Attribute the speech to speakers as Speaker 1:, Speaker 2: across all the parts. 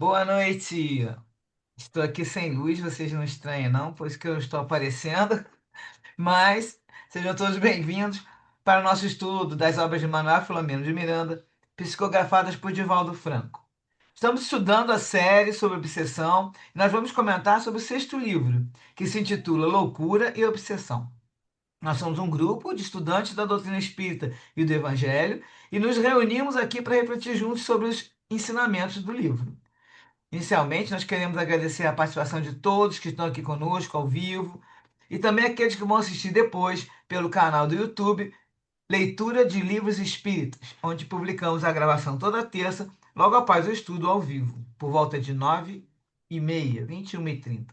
Speaker 1: Boa noite. Estou aqui sem luz, vocês não estranham não, por isso que eu estou aparecendo, mas sejam todos bem-vindos para o nosso estudo das obras de Manuel Filomeno de Miranda, psicografadas por Divaldo Franco. Estamos estudando a série sobre obsessão e nós vamos comentar sobre o sexto livro, que se intitula Loucura e Obsessão. Nós somos um grupo de estudantes da doutrina espírita e do Evangelho e nos reunimos aqui para refletir juntos sobre os ensinamentos do livro. Inicialmente, nós queremos agradecer a participação de todos que estão aqui conosco ao vivo e também aqueles que vão assistir depois pelo canal do YouTube Leitura de Livros Espíritas, onde publicamos a gravação toda terça, logo após o estudo ao vivo, por volta de 9h30, 21h30.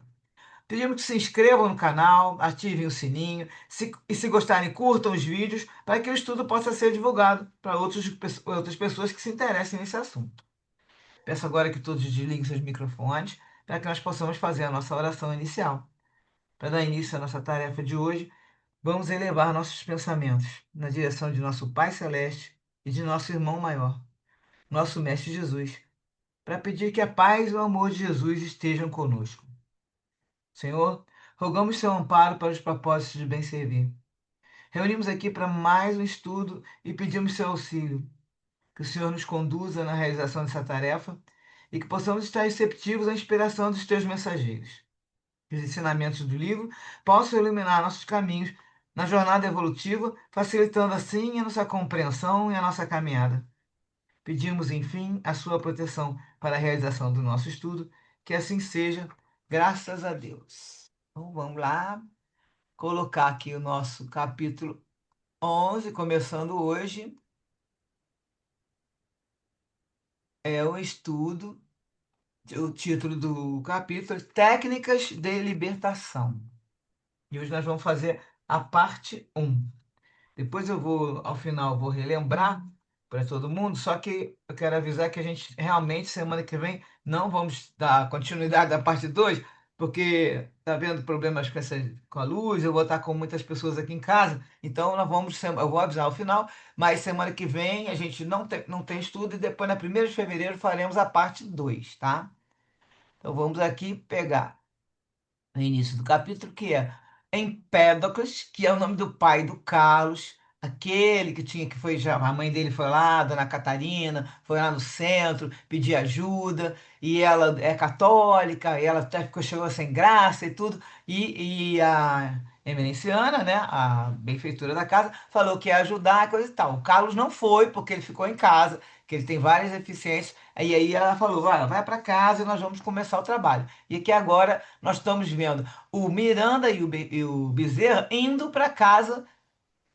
Speaker 1: Pedimos que se inscrevam no canal, ativem o sininho e, se gostarem, curtam os vídeos para que o estudo possa ser divulgado para outras pessoas que se interessem nesse assunto. Peço agora que todos desliguem seus microfones para que nós possamos fazer a nossa oração inicial. Para dar início à nossa tarefa de hoje, vamos elevar nossos pensamentos na direção de nosso Pai Celeste e de nosso irmão maior, nosso Mestre Jesus, para pedir que a paz e o amor de Jesus estejam conosco. Senhor, rogamos seu amparo para os propósitos de bem servir. Reunimos aqui para mais um estudo e pedimos seu auxílio. Que o Senhor nos conduza na realização dessa tarefa e que possamos estar receptivos à inspiração dos teus mensageiros. Que os ensinamentos do livro possam iluminar nossos caminhos na jornada evolutiva, facilitando assim a nossa compreensão e a nossa caminhada. Pedimos, enfim, a sua proteção para a realização do nosso estudo, que assim seja, graças a Deus. Então vamos lá, colocar aqui o nosso capítulo 11, começando hoje, é o estudo. O título do capítulo, Técnicas de Libertação. E hoje nós vamos fazer a parte um. Depois eu vou, ao final, vou relembrar para todo mundo, só que eu quero avisar que a gente realmente, semana que vem, não vamos dar continuidade à parte 2 porque está havendo problemas com a luz, eu vou estar com muitas pessoas aqui em casa, então nós vamos, eu vou avisar ao final, mas semana que vem a gente não tem estudo e depois, na 1ª de fevereiro, faremos a parte 2, tá? Então vamos aqui pegar no início do capítulo, que é Empédocles, que é o nome do pai do Carlos, aquele que tinha que foi já, a mãe dele foi lá, Dona Catarina, foi lá no centro pedir ajuda, e ela é católica, e ela até chegou sem graça e tudo, e a emerenciana, né, a benfeitora da casa, falou que ia ajudar, coisa e tal. O Carlos não foi, porque ele ficou em casa, que ele tem várias deficiências, e aí ela falou, vai para casa e nós vamos começar o trabalho. E que agora nós estamos vendo o Miranda e o Bezerra indo para casa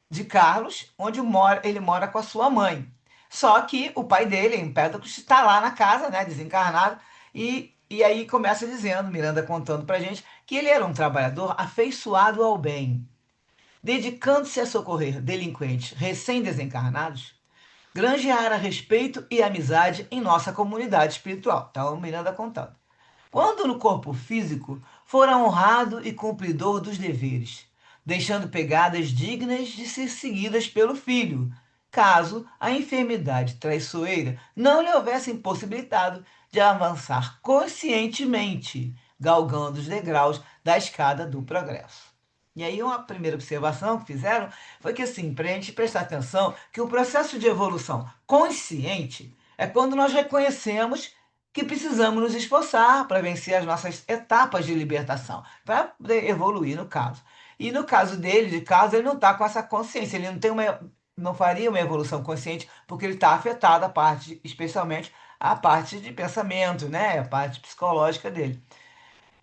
Speaker 1: de Carlos, onde ele mora com a sua mãe. Só que o pai dele, Empédocles, está lá na casa, né, desencarnado, e aí começa dizendo, Miranda contando para gente, que ele era um trabalhador afeiçoado ao bem, dedicando-se a socorrer delinquentes recém-desencarnados, granjeara respeito e amizade em nossa comunidade espiritual. Então, Miranda contando. Quando no corpo físico fora honrado e cumpridor dos deveres, deixando pegadas dignas de ser seguidas pelo filho, caso a enfermidade traiçoeira não lhe houvesse impossibilitado de avançar conscientemente, galgando os degraus da escada do progresso. E aí, uma primeira observação que fizeram foi que, assim, para a gente prestar atenção, que o processo de evolução consciente é quando nós reconhecemos que precisamos nos esforçar para vencer as nossas etapas de libertação, para poder evoluir no caso. E no caso dele, de caso, ele não está com essa consciência, ele não faria uma evolução consciente, porque ele está afetado a parte, especialmente a parte de pensamento, né? A parte psicológica dele.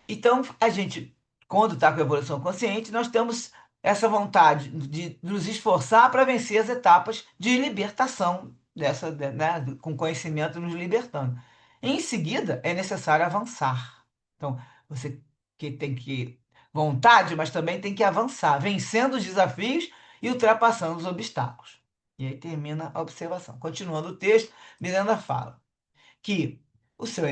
Speaker 1: Então, a gente, quando está com a evolução consciente, nós temos essa vontade de nos esforçar para vencer as etapas de libertação né, com conhecimento nos libertando. Em seguida, é necessário avançar. Então, você que tem que vontade, mas também tem que avançar, vencendo os desafios e ultrapassando os obstáculos. E aí termina a observação. Continuando o texto, Miranda fala que o seu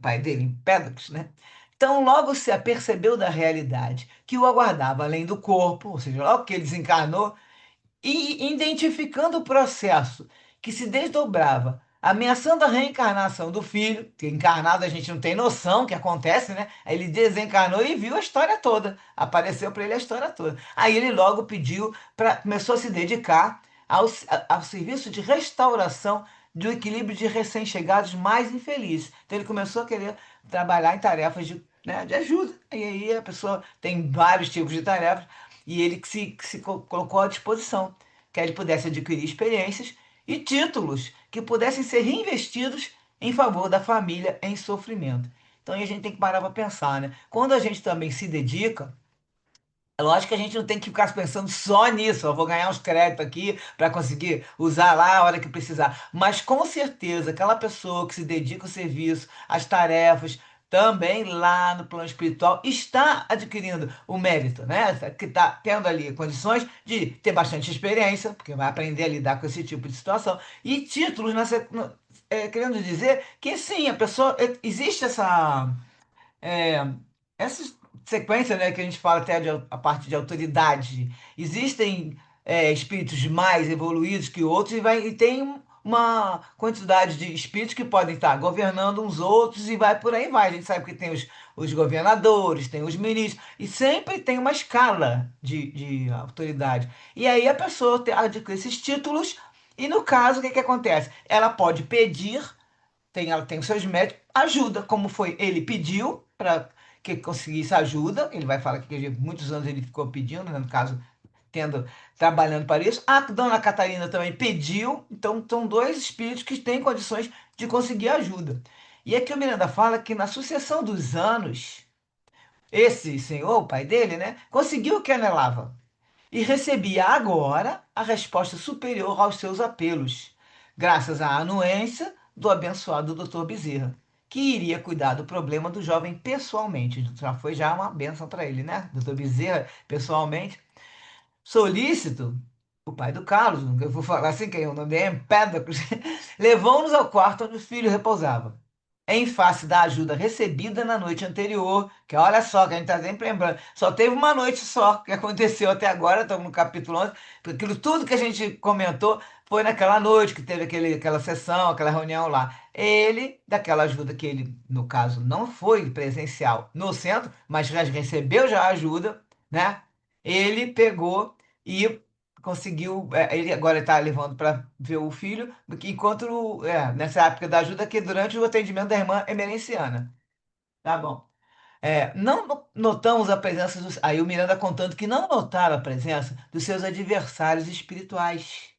Speaker 1: pai dele, Empédocles, né? Então logo se apercebeu da realidade que o aguardava além do corpo, ou seja, logo que ele desencarnou, e identificando o processo que se desdobrava ameaçando a reencarnação do filho, que encarnado a gente não tem noção o que acontece, né? Aí ele desencarnou e viu a história toda, apareceu para ele a história toda. Aí ele logo pediu para, começou a se dedicar ao serviço de restauração do equilíbrio de recém-chegados mais infelizes. Então ele começou a querer trabalhar em tarefas de, né, de ajuda. E aí a pessoa tem vários tipos de tarefas e ele que se colocou à disposição, que ele pudesse adquirir experiências e títulos que pudessem ser reinvestidos em favor da família em sofrimento. Então aí a gente tem que parar para pensar, né? Quando a gente também se dedica, é lógico que a gente não tem que ficar pensando só nisso. Eu vou ganhar uns créditos aqui para conseguir usar lá a hora que precisar. Mas com certeza, aquela pessoa que se dedica ao serviço, às tarefas, também lá no plano espiritual, está adquirindo o mérito, né? Que está tendo ali condições de ter bastante experiência, porque vai aprender a lidar com esse tipo de situação, e títulos, querendo dizer que sim, a pessoa. Existe é, essa sequência, né, que a gente fala até a parte de autoridade, existem espíritos mais evoluídos que outros e tem uma quantidade de espíritos que podem estar governando uns outros e vai por aí vai. A gente sabe que tem os governadores, tem os ministros, e sempre tem uma escala de autoridade. E aí a pessoa adquire esses títulos, e no caso, o que que acontece? Ela pode pedir ela tem os seus médicos, ajuda, como foi, ele pediu para que conseguisse ajuda, ele vai falar que muitos anos ele ficou pedindo, né, no caso, tendo, trabalhando para isso. A dona Catarina também pediu, então são dois espíritos que têm condições de conseguir ajuda. E aqui o Miranda fala que na sucessão dos anos, esse senhor, o pai dele, né, conseguiu o que anelava e recebia agora a resposta superior aos seus apelos, graças à anuência do abençoado Dr. Bezerra, que iria cuidar do problema do jovem pessoalmente. Já foi já uma bênção para ele, né? Dr. Bezerra, pessoalmente. Solícito, o pai do Carlos, eu vou falar assim, que é o nome dele é Empédocles, levou-nos ao quarto onde o filho repousava, em face da ajuda recebida na noite anterior, que olha só, que a gente está sempre lembrando, só teve uma noite só que aconteceu até agora, estamos no capítulo 11, porque aquilo tudo que a gente comentou foi naquela noite que teve aquela sessão, aquela reunião lá. Ele, daquela ajuda que ele, no caso, não foi presencial no centro, mas já recebeu já a ajuda, né? Ele pegou e conseguiu. Ele agora está levando para ver o filho, enquanto nessa época da ajuda, que durante o atendimento da irmã emerenciana. Tá bom. Não notamos a presença dos. Aí o Miranda contando que não notaram a presença dos seus adversários espirituais,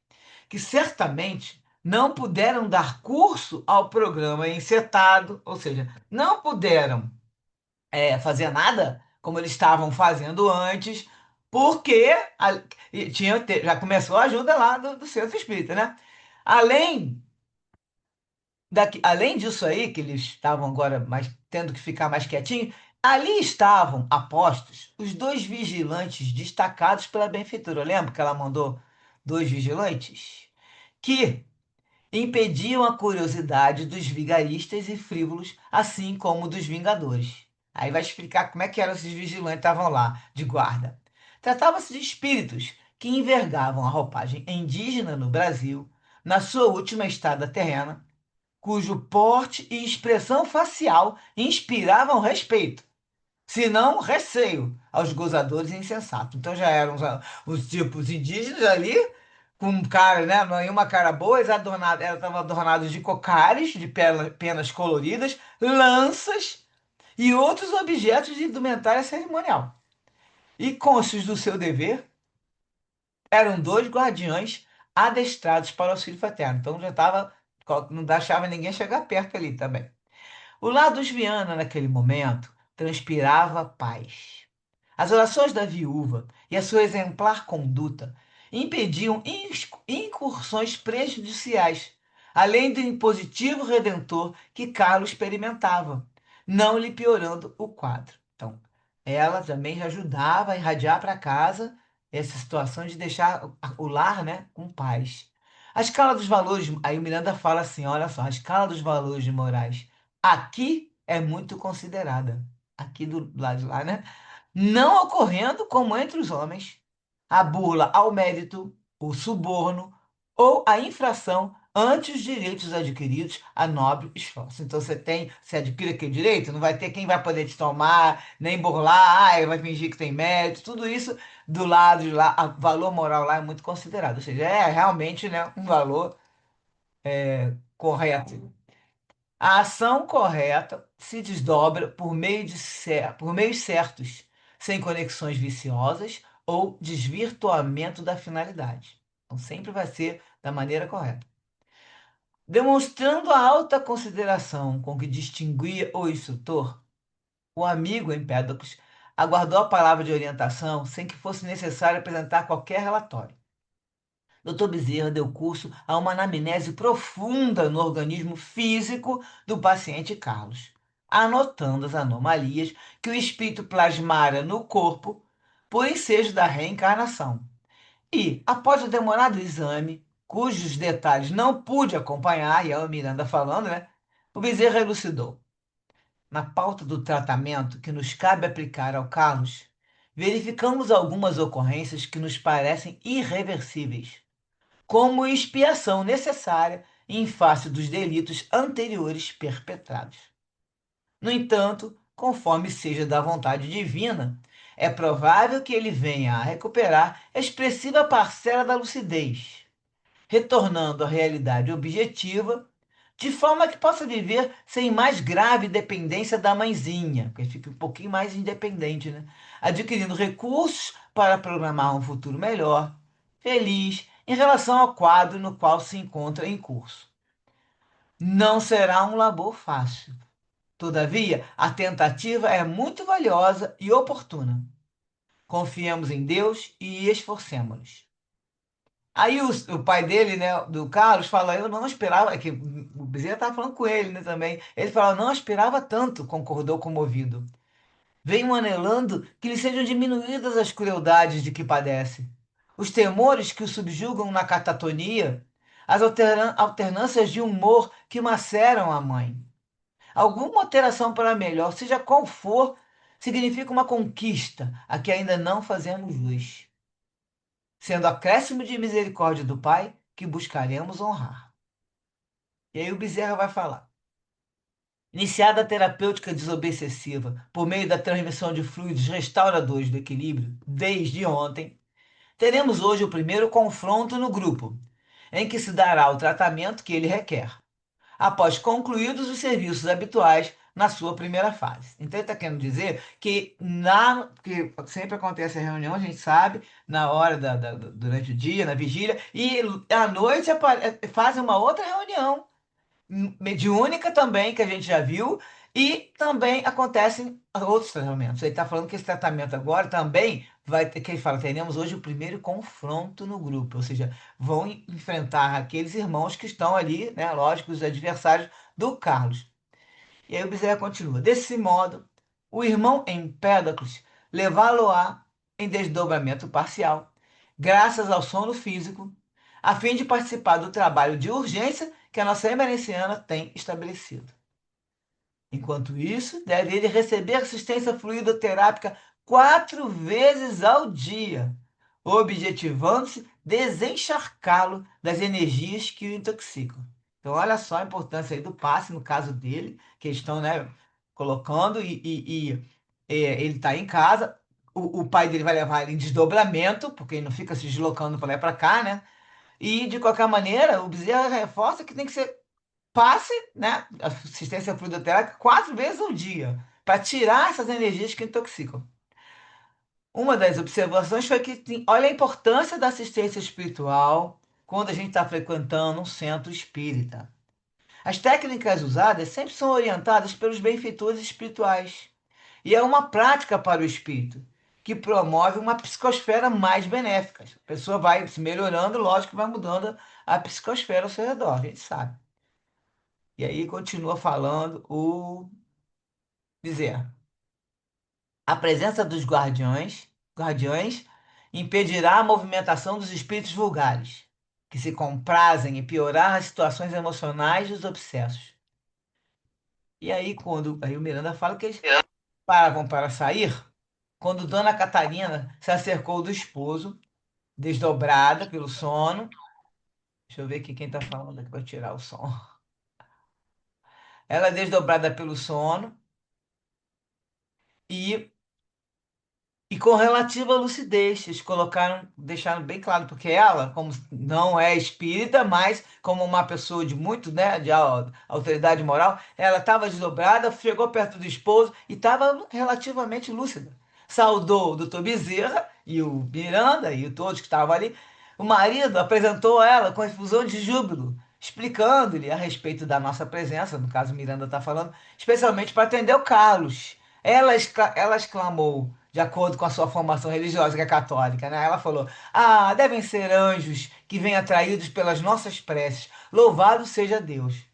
Speaker 1: que certamente não puderam dar curso ao programa encetado, ou seja, não puderam fazer nada como eles estavam fazendo antes, porque já começou a ajuda lá do centro espírita, né? Além, além disso aí, que eles estavam agora mais, tendo que ficar mais quietinhos, ali estavam apostos os dois vigilantes destacados pela benfeitora. Lembra que ela mandou dois vigilantes? Que impediam a curiosidade dos vigaristas e frívolos, assim como dos vingadores. Aí vai explicar como é que eram esses vigilantes que estavam lá, de guarda. Tratava-se de espíritos que envergavam a roupagem indígena no Brasil, na sua última estada terrena, cujo porte e expressão facial inspiravam respeito, se não receio, aos gozadores insensatos. Então já eram os tipos indígenas ali, com cara, né? Nenhuma cara boa, eles estavam adornados de cocares, de penas coloridas, lanças e outros objetos de indumentária cerimonial. E cônscios do seu dever, eram dois guardiões adestrados para o auxílio fraterno. Então já estava, não deixava ninguém chegar perto ali também. O lado dos Viana, naquele momento, transpirava paz. As orações da viúva e a sua exemplar conduta impediam incursões prejudiciais, além do impositivo redentor que Carlos experimentava, não lhe piorando o quadro. Então, ela também já ajudava a irradiar para casa essa situação de deixar o lar, né, com paz. A escala dos valores, aí o Miranda fala assim, olha só, a escala dos valores morais aqui é muito considerada, aqui do lado de lá, né? Não ocorrendo como entre os homens a burla ao mérito, o suborno ou a infração ante os direitos adquiridos a nobre esforço. Então você adquire aquele direito, não vai ter quem vai poder te tomar, nem burlar, ele vai fingir que tem mérito, tudo isso do lado de lá, o valor moral lá é muito considerado, ou seja, é realmente, né, um valor correto. A ação correta se desdobra por meios certos, sem conexões viciosas ou desvirtuamento da finalidade. Então, sempre vai ser da maneira correta. Demonstrando a alta consideração com que distinguia o instrutor, o amigo Empédocles aguardou a palavra de orientação sem que fosse necessário apresentar qualquer relatório. Dr. Bezerra deu curso a uma anamnese profunda no organismo físico do paciente Carlos, anotando as anomalias que o espírito plasmara no corpo por ensejo da reencarnação. E, após o demorado exame, cujos detalhes não pude acompanhar, e é o Miranda falando, né? O Bezerra elucidou. Na pauta do tratamento que nos cabe aplicar ao Carlos, verificamos algumas ocorrências que nos parecem irreversíveis como expiação necessária em face dos delitos anteriores perpetrados. No entanto, conforme seja da vontade divina, é provável que ele venha a recuperar expressiva parcela da lucidez, retornando à realidade objetiva, de forma que possa viver sem mais grave dependência da mãezinha, porque fica um pouquinho mais independente, né? Adquirindo recursos para programar um futuro melhor, feliz, em relação ao quadro no qual se encontra em curso. Não será um labor fácil. Todavia, a tentativa é muito valiosa e oportuna. Confiemos em Deus e esforcemos-nos. Aí o pai dele, né, do Carlos, fala, eu não esperava, é que o Bezerra estava falando com ele, né, também. Ele fala, não esperava tanto, concordou comovido. Venho anelando que lhe sejam diminuídas as crueldades de que padece, os temores que o subjugam na catatonia, as alternâncias de humor que maceram a mãe. Alguma alteração para melhor, seja qual for, significa uma conquista a que ainda não fazemos luz, sendo acréscimo de misericórdia do Pai que buscaremos honrar. E aí o Bezerra vai falar. Iniciada a terapêutica desobsessiva por meio da transmissão de fluidos restauradores do equilíbrio desde ontem, teremos hoje o primeiro confronto no grupo, em que se dará o tratamento que ele requer, após concluídos os serviços habituais na sua primeira fase. Então, ele está querendo dizer que sempre acontece a reunião, a gente sabe, na hora durante o dia, na vigília, e à noite fazem uma outra reunião mediúnica também, que a gente já viu, e também acontecem outros tratamentos. Ele está falando que esse tratamento agora também vai ter, que ele fala, teremos hoje o primeiro confronto no grupo, ou seja, vão enfrentar aqueles irmãos que estão ali, né, lógico, os adversários do Carlos. E aí o Bezerra continua. Desse modo, o irmão Empédocles levá-lo-á em desdobramento parcial, graças ao sono físico, a fim de participar do trabalho de urgência que a nossa emerenciana tem estabelecido. Enquanto isso, deve ele receber assistência fluidoterápica 4 vezes ao dia, objetivando-se desencharcá-lo das energias que o intoxicam. Então, olha só a importância aí do passe, no caso dele, que eles estão, né, colocando, ele está em casa, o pai dele vai levar ele em desdobramento, porque ele não fica se deslocando para lá e para cá, né? E, de qualquer maneira, o Bezerra reforça que tem que ser passe, né, assistência fluidoterápica 4 vezes ao dia, para tirar essas energias que intoxicam. Uma das observações foi que, olha a importância da assistência espiritual quando a gente está frequentando um centro espírita. As técnicas usadas sempre são orientadas pelos benfeitores espirituais. E é uma prática para o espírito, que promove uma psicosfera mais benéfica. A pessoa vai se melhorando, lógico que vai mudando a psicosfera ao seu redor, a gente sabe. E aí continua falando o Bezerra. A presença dos guardiões impedirá a movimentação dos espíritos vulgares, que se comprazem em piorar as situações emocionais dos obsessos. E aí, aí o Miranda fala que eles paravam para sair, quando Dona Catarina se acercou do esposo, desdobrada pelo sono, Deixa eu ver aqui quem tá falando aqui para tirar o som. Ela é desdobrada pelo sono e com relativa lucidez, eles colocaram, deixaram bem claro, porque ela, como não é espírita, mas como uma pessoa de muito, né, de autoridade moral, ela estava desdobrada, chegou perto do esposo e estava relativamente lúcida. Saudou o doutor Bezerra e o Miranda e todos que estavam ali. O marido apresentou ela com efusão de júbilo, explicando-lhe a respeito da nossa presença, no caso Miranda está falando, especialmente para atender o Carlos. Ela exclamou, de acordo com a sua formação religiosa, que é católica, né? Ela falou: Ah, devem ser anjos que vêm atraídos pelas nossas preces. Louvado seja Deus.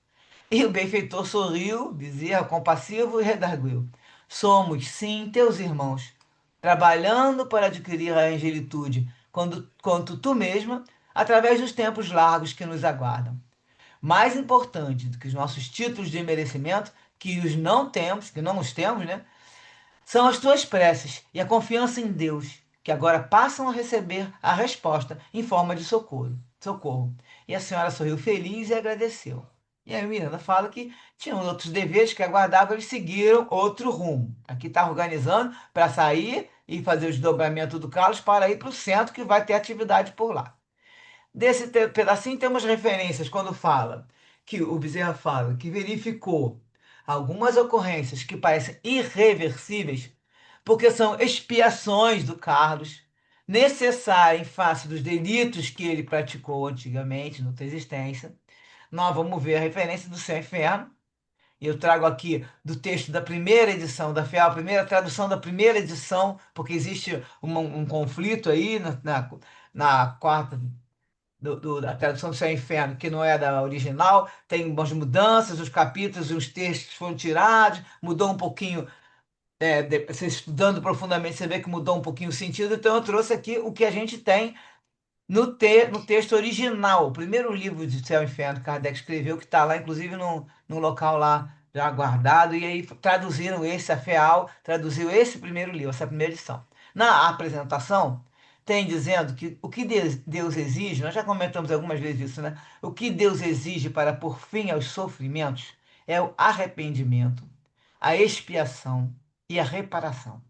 Speaker 1: E o benfeitor sorriu, Bezerra compassivo, e redarguiu: Somos, sim, teus irmãos, trabalhando para adquirir a angelitude, quanto tu mesma, através dos tempos largos que nos aguardam. Mais importante do que os nossos títulos de merecimento, que não os temos, né? São as tuas preces e a confiança em Deus, que agora passam a receber a resposta em forma de socorro. Socorro. E a senhora sorriu feliz e agradeceu. E aí Miranda fala que tinham outros deveres que aguardavam, eles seguiram outro rumo. Aqui está organizando para sair e fazer o desdobramento do Carlos para ir para o centro, que vai ter atividade por lá. Desse pedacinho temos referências quando fala que o Bezerra fala que verificou algumas ocorrências que parecem irreversíveis, porque são expiações do Carlos, necessárias em face dos delitos que ele praticou antigamente, na outra existência. Nós vamos ver a referência do céu e inferno. E eu trago aqui do texto da primeira edição da FEAL, a primeira tradução da primeira edição, porque existe um conflito aí na quarta da tradução do Céu e Inferno, que não é da original, tem umas mudanças, os capítulos e os textos foram tirados, mudou um pouquinho, você estudando profundamente, você vê que mudou um pouquinho o sentido, então eu trouxe aqui o que a gente tem no texto original, o primeiro livro de Céu e Inferno que Kardec escreveu, que está lá, inclusive, num local lá já guardado, e aí traduziram esse, a FEAL traduziu esse primeiro livro, essa primeira edição. Na apresentação, tem dizendo que o que Deus exige, nós já comentamos algumas vezes isso, né? O que Deus exige para pôr fim aos sofrimentos é o arrependimento, a expiação e a reparação.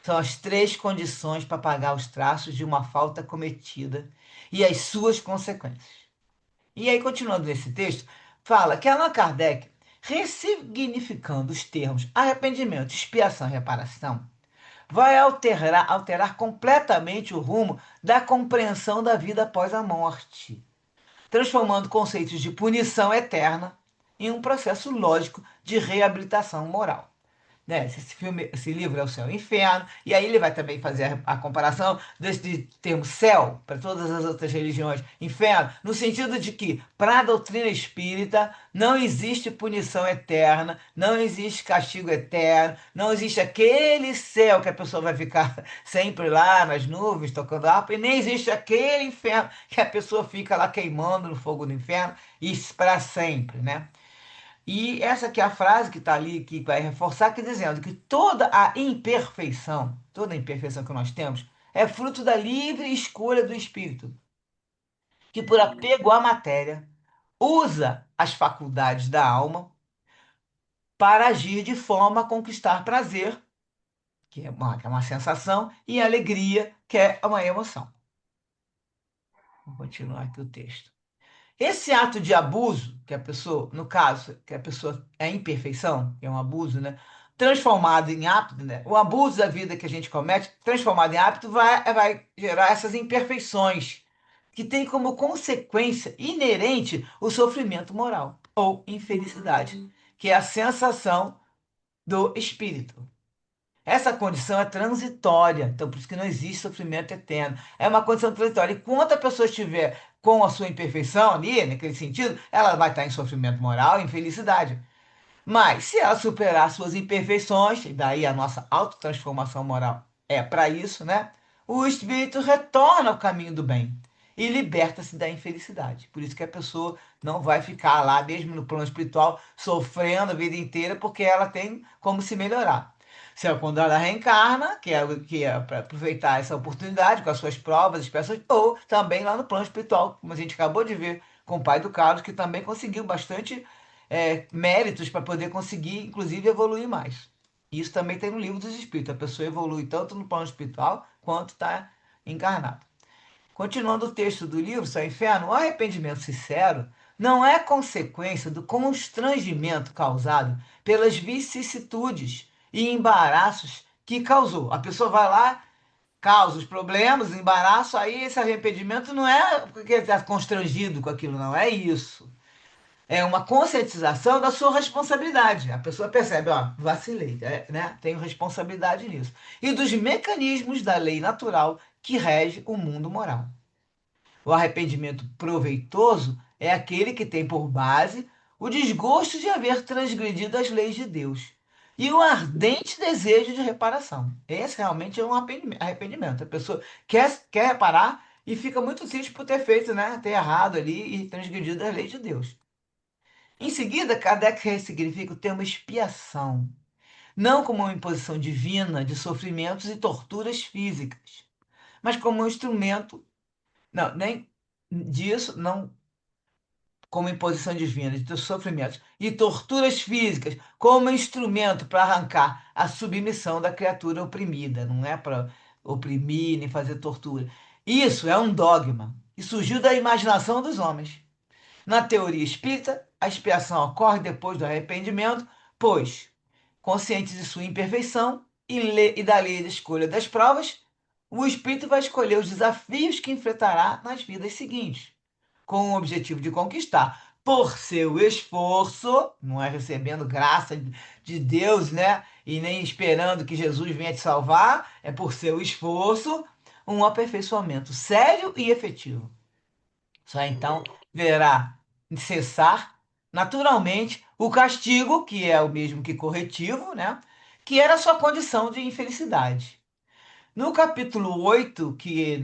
Speaker 1: São as três condições para pagar os traços de uma falta cometida e as suas consequências. E aí, continuando nesse texto, fala que Allan Kardec, ressignificando os termos arrependimento, expiação e reparação, vai alterar completamente o rumo da compreensão da vida após a morte, transformando conceitos de punição eterna em um processo lógico de reabilitação moral, né? Esse livro é o Céu e o Inferno, e aí ele vai também fazer a comparação desse termo céu para todas as outras religiões, inferno, no sentido de que, para a doutrina espírita, não existe punição eterna, não existe castigo eterno, não existe aquele céu que a pessoa vai ficar sempre lá nas nuvens, tocando harpa, e nem existe aquele inferno que a pessoa fica lá queimando no fogo do inferno, isso para sempre, né? E essa aqui é a frase que está ali, que vai reforçar, que dizendo que toda a imperfeição que nós temos, é fruto da livre escolha do espírito, que por apego à matéria, usa as faculdades da alma para agir de forma a conquistar prazer, que é uma sensação, e alegria, que é uma emoção. Vou continuar aqui o texto. Esse ato de abuso, que a pessoa, no caso, que a pessoa é imperfeição, que é um abuso, né? Transformado em hábito, né? O abuso da vida que a gente comete, transformado em hábito, vai gerar essas imperfeições, que tem como consequência inerente o sofrimento moral ou infelicidade, que é a sensação do espírito. Essa condição é transitória, então por isso que não existe sofrimento eterno. É uma condição transitória. Enquanto a pessoa estiver com a sua imperfeição ali, naquele sentido, ela vai estar em sofrimento moral, em felicidade. Mas se ela superar suas imperfeições, e daí a nossa autotransformação moral é para isso, né? O espírito retorna ao caminho do bem e liberta-se da infelicidade. Por isso que a pessoa não vai ficar lá, mesmo no plano espiritual, sofrendo a vida inteira, porque ela tem como se melhorar. Se é quando ela reencarna, que é para aproveitar essa oportunidade com as suas provas, expiações, ou também lá no plano espiritual, como a gente acabou de ver com o pai do Carlos, que também conseguiu bastante méritos para poder conseguir, inclusive, evoluir mais. Isso também tem no livro dos Espíritos. A pessoa evolui tanto no plano espiritual quanto está encarnado. Continuando o texto do livro, Céu e Inferno, o arrependimento sincero não é consequência do constrangimento causado pelas vicissitudes e embaraços que causou. A pessoa vai lá, causa os problemas, embaraço, aí esse arrependimento não é porque está constrangido com aquilo, não é isso. É uma conscientização da sua responsabilidade. A pessoa percebe, ó, vacilei, né? Tenho responsabilidade nisso. E dos mecanismos da lei natural que rege o mundo moral. O arrependimento proveitoso é aquele que tem por base o desgosto de haver transgredido as leis de Deus e o ardente desejo de reparação. Esse realmente é um arrependimento. A pessoa quer reparar e fica muito triste por ter feito, né, ter errado ali e transgredido as leis de Deus. Em seguida, Kardec ressignifica o termo expiação, não como uma imposição divina de sofrimentos e torturas físicas, mas como um instrumento, não, nem disso, não como imposição divina de sofrimentos e torturas físicas como instrumento para arrancar a submissão da criatura oprimida, não é para oprimir nem fazer tortura. Isso é um dogma e surgiu da imaginação dos homens. Na teoria espírita, a expiação ocorre depois do arrependimento, pois, consciente de sua imperfeição e da lei da escolha das provas, o espírito vai escolher os desafios que enfrentará nas vidas seguintes com o objetivo de conquistar por seu esforço, não é recebendo graça de Deus, né? E nem esperando que Jesus venha te salvar, é por seu esforço, um aperfeiçoamento sério e efetivo. Só então verá cessar naturalmente o castigo, que é o mesmo que corretivo, né? Que era a sua condição de infelicidade. No capítulo 8 que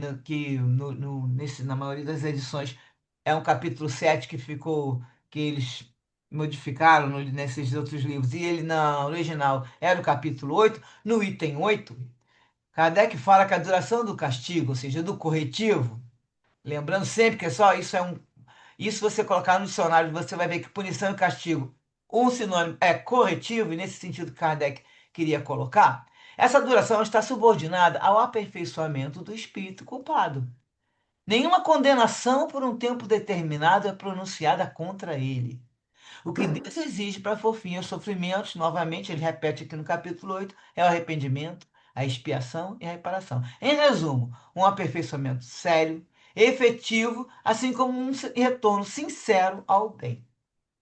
Speaker 1: na maioria das edições é um capítulo 7 que ficou, que eles modificaram nesses outros livros, e ele na original era o capítulo 8 no item 8 Kardec fala que a duração do castigo, ou seja, do corretivo, lembrando sempre que é só isso isso você colocar no dicionário, você vai ver que punição e castigo, um sinônimo é corretivo, e nesse sentido que Kardec queria colocar, essa duração está subordinada ao aperfeiçoamento do espírito culpado. Nenhuma condenação por um tempo determinado é pronunciada contra ele. O que Deus exige para pôr fim aos sofrimentos, novamente, ele repete aqui no capítulo 8, é o arrependimento, a expiação e a reparação. Em resumo, um aperfeiçoamento sério, efetivo, assim como um retorno sincero ao bem.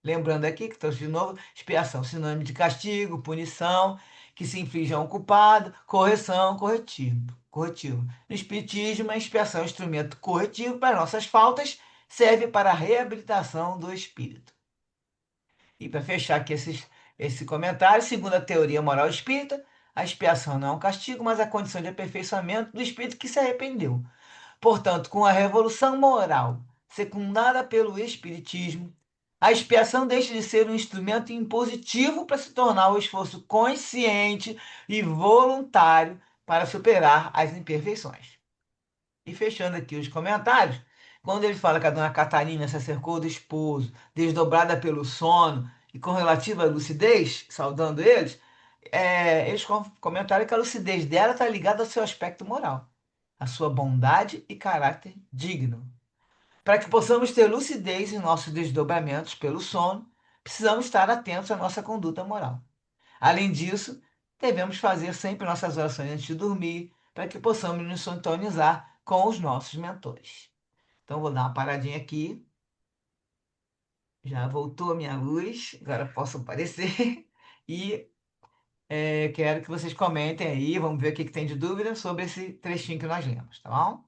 Speaker 1: Lembrando aqui que trouxe de novo expiação, sinônimo de castigo, punição, que se inflige a um culpado, correção, corretivo. No Espiritismo, a expiação é um instrumento corretivo para nossas faltas, serve para a reabilitação do espírito. E para fechar aqui esse comentário, segundo a teoria moral espírita, a expiação não é um castigo, mas a condição de aperfeiçoamento do espírito que se arrependeu. Portanto, com a revolução moral secundada pelo Espiritismo, a expiação deixa de ser um instrumento impositivo para se tornar o esforço consciente e voluntário para superar as imperfeições. E fechando aqui os comentários, quando ele fala que a dona Catarina se acercou do esposo, desdobrada pelo sono e com relativa lucidez, saudando eles, eles comentaram que a lucidez dela está ligada ao seu aspecto moral, à sua bondade e caráter digno. Para que possamos ter lucidez em nossos desdobramentos pelo sono, precisamos estar atentos à nossa conduta moral. Além disso, devemos fazer sempre nossas orações antes de dormir, para que possamos nos sintonizar com os nossos mentores. Então, vou dar uma paradinha aqui. Já voltou a minha luz, agora posso aparecer. E quero que vocês comentem aí, vamos ver o que tem de dúvida sobre esse trechinho que nós lemos, tá bom?